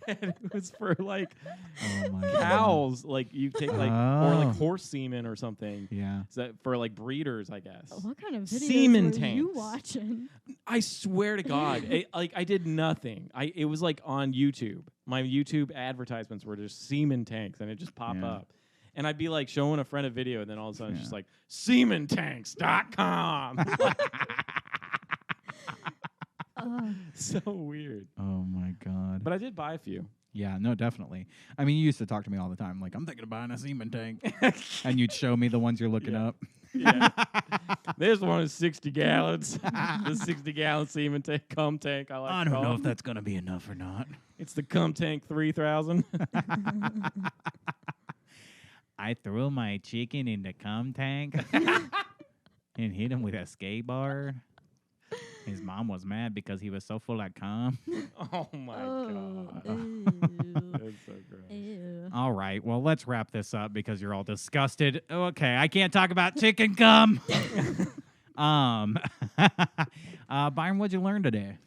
S1: And it was for like
S2: Oh my
S1: cows, like you take like or
S2: Oh.
S1: like horse semen or something.
S2: Yeah.
S1: Is that for like breeders, I guess.
S4: What kind of videos
S1: Semen
S4: were you
S1: tanks.
S4: watching?
S1: I swear to God, I did nothing. It was like on YouTube. My YouTube advertisements were just semen tanks, and it just pop
S2: Yeah.
S1: up. And I'd be like showing a friend a video, and then all of a sudden it's
S2: Yeah.
S1: just like sementanks.com. So weird.
S2: Oh my God.
S1: But I did buy a few.
S2: Yeah, no, definitely. I mean, you used to talk to me all the time, like, I'm thinking of buying a semen tank. And you'd show me the ones you're looking
S1: Yeah.
S2: up.
S1: Yeah. This one is 60 gallons. The 60-gallon semen tank, cum tank. I like
S2: I
S1: to
S2: don't
S1: call
S2: know
S1: it.
S2: if that's going to be enough or not.
S1: It's the cum tank 3000.
S2: I threw my chicken in the cum tank and hit him with a skateboard. His mom was mad because he was so full of cum.
S1: Oh my god.
S4: Ew.
S1: That's so gross.
S4: Ew.
S2: All right, well, let's wrap this up because you're all disgusted. Okay, I can't talk about chicken cum. Byron, what'd you learn today?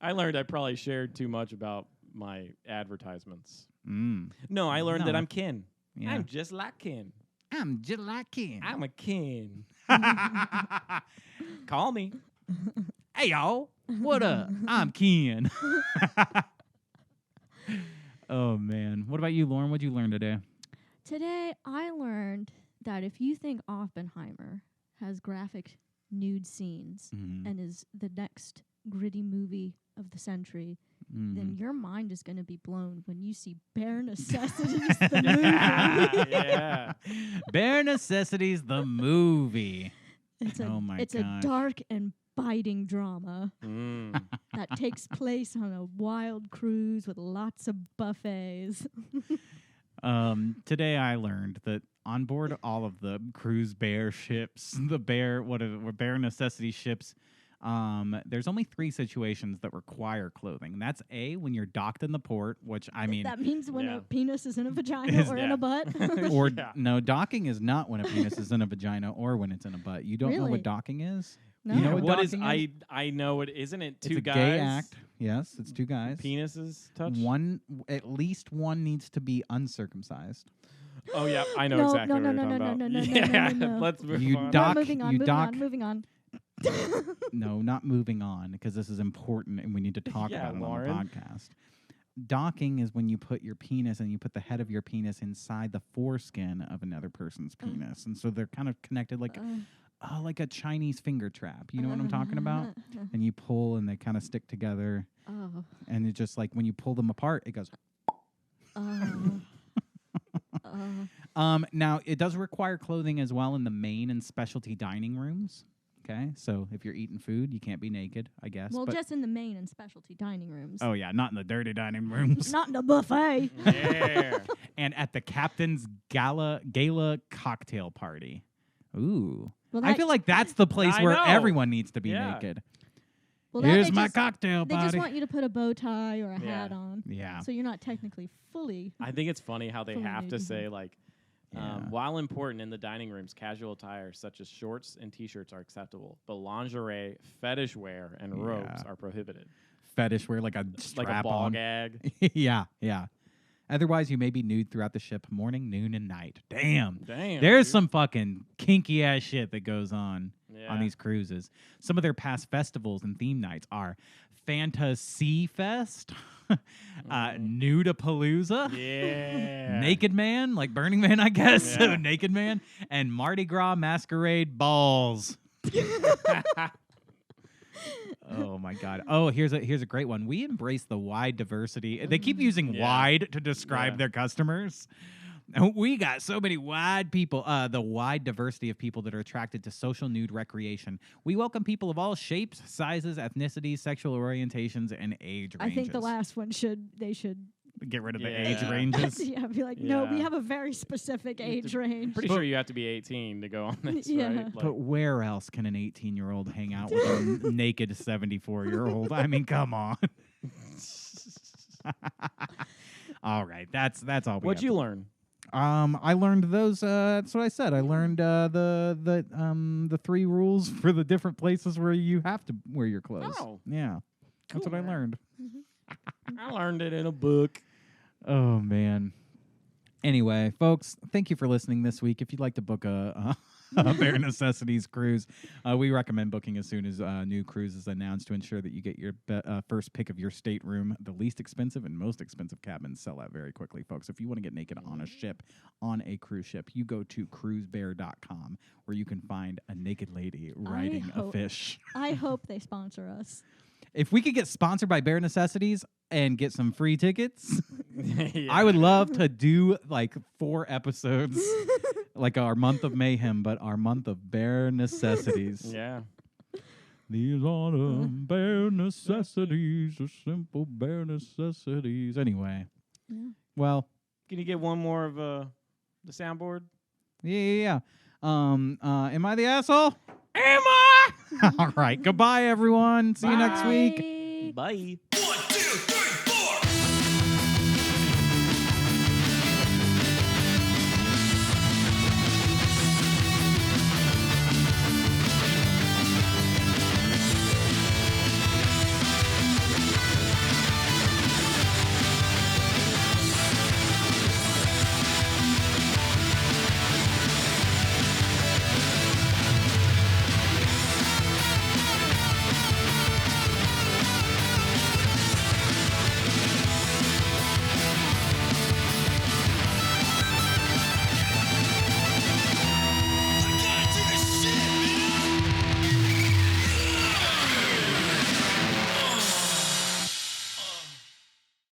S1: I learned I probably shared too much about my advertisements. No, I learned that
S2: No.
S1: I'm Ken.
S2: Yeah.
S1: I'm just like Ken.
S2: I'm just like Ken.
S1: I'm a Ken. Call me.
S2: Hey, y'all. What up? I'm Ken. Oh, man. What about you, Lauren? What'd you learn today?
S4: Today, I learned that if you think Oppenheimer has graphic nude scenes and is the next gritty movie of the century, then your mind is going to be blown when you see Bare Necessities, the movie.
S1: Yeah.
S2: Bare Necessities, the movie.
S4: It's a,
S2: Oh my
S4: it's
S2: gosh.
S4: a dark and biting drama
S1: Mm.
S4: that takes place on a wild cruise with lots of buffets.
S2: Today I learned that on board all of the cruise bear ships, the bear Bare Necessity ships, there's only 3 situations that require clothing. That's A, when you're docked in the port, which I mean,
S4: That means when
S1: Yeah.
S4: a penis is in a vagina or in
S1: yeah.
S4: a butt.
S2: or
S1: Yeah.
S2: no, docking is not when a penis is in a vagina or when it's in a butt. You don't know
S4: Really?
S2: what docking is?
S4: No.
S2: You know
S1: Yeah,
S2: what
S1: what is
S2: docking is?
S1: I know it isn't it two
S2: It's a
S1: guys
S2: gay act. Yes, it's 2 guys.
S1: penises touch?
S2: At least one needs to be uncircumcised.
S1: Oh yeah, I know
S4: No,
S1: exactly
S4: no,
S1: what
S4: no,
S1: you're
S4: no,
S1: talking
S4: no,
S1: about.
S4: no, no, no,
S1: Yeah,
S4: no, no.
S1: let's move
S2: You
S1: on.
S2: dock-
S4: moving on,
S2: you
S4: moving
S2: dock-
S4: on, moving on.
S2: No, not moving on, because this is important and we need to talk
S1: Yeah,
S2: about it
S1: Lauren.
S2: on the podcast. Docking is when you put your penis and you put the head of your penis inside the foreskin of another person's penis. And so they're kind of connected like a Chinese finger trap. You know what I'm talking about? And you pull and they kind of stick together.
S4: Oh.
S2: And it just like when you pull them apart, it goes. Now, it does require clothing as well in the main and specialty dining rooms. Okay, so if you're eating food, you can't be naked, I guess.
S4: Well,
S2: but
S4: just in the main and specialty dining rooms.
S2: oh yeah, not in the dirty dining rooms.
S3: Not in a buffet.
S1: Yeah.
S2: And at the captain's gala cocktail party. Ooh.
S4: Well,
S2: I feel like that's the place where
S1: know.
S2: everyone needs to be
S1: Yeah.
S2: naked.
S4: well,
S2: Here's my cocktail
S4: They
S2: party.
S4: just want you to put a bow tie or a
S1: Yeah.
S4: hat on.
S2: Yeah.
S4: So you're not technically fully.
S1: I think it's funny how they
S4: Fully
S1: have to
S4: nude.
S1: say, like,
S2: Yeah.
S1: while important in the dining rooms, casual attire such as shorts and T-shirts are acceptable, but lingerie, fetish wear, and robes
S2: Yeah.
S1: are prohibited.
S2: Fetish wear like a strap
S1: Like a ball
S2: on.
S1: gag.
S2: Yeah. Otherwise, you may be nude throughout the ship, morning, noon, and night. Damn.
S1: Damn.
S2: There's
S1: dude.
S2: some fucking kinky ass shit that goes on
S1: Yeah.
S2: these cruises. Some of their past festivals and theme nights are Fantasy Fest, Nudapalooza,
S1: Yeah.
S2: Naked Man, like Burning Man, I guess.
S1: Yeah.
S2: Naked Man, and Mardi Gras Masquerade Balls. Oh my God! Oh, here's a great one. We embrace the wide diversity. They keep using
S1: Yeah.
S2: wide to describe
S1: Yeah.
S2: their customers. We got so many wide people. The wide diversity of people that are attracted to social nude recreation. We welcome people of all shapes, sizes, ethnicities, sexual orientations, and age ranges.
S4: I think the last one they should.
S2: Get rid of the
S1: Yeah.
S2: age ranges.
S4: Yeah, be like, no, we
S1: Yeah.
S4: have a very specific age range.
S1: Pretty sure you have to be 18 to go on this,
S4: Yeah.
S1: right?
S2: But where else can an 18-year-old hang out with a naked 74-year-old? I mean, come on. All right, that's all.
S1: What'd you learn?
S2: I learned those. That's what I said. I learned the 3 rules for the different places where you have to wear your clothes.
S1: Oh.
S2: Yeah, that's
S1: Cool,
S2: what I
S1: man.
S2: learned.
S1: I learned it in a book.
S2: Oh man. Anyway, folks, thank you for listening this week. If you'd like to book a Bare Necessities cruise, we recommend booking as soon as new cruise is announced to ensure that you get your first pick of your stateroom. The least expensive and most expensive cabins sell out very quickly, folks. If you want to get naked on a ship, on a cruise ship, you go to cruisebear.com where you can find a naked lady riding a fish.
S4: I hope they sponsor us.
S2: If we could get sponsored by Bare Necessities and get some free tickets,
S1: Yeah.
S2: I would love to do like 4 episodes, like our month of mayhem, but our month of bare necessities.
S1: Yeah.
S2: These are the bare necessities, the simple bare necessities. Anyway, well,
S1: Can you get one more of the soundboard?
S2: yeah. Am I the asshole?
S1: Am I?
S2: All right. Goodbye, everyone. See you next week.
S1: Bye.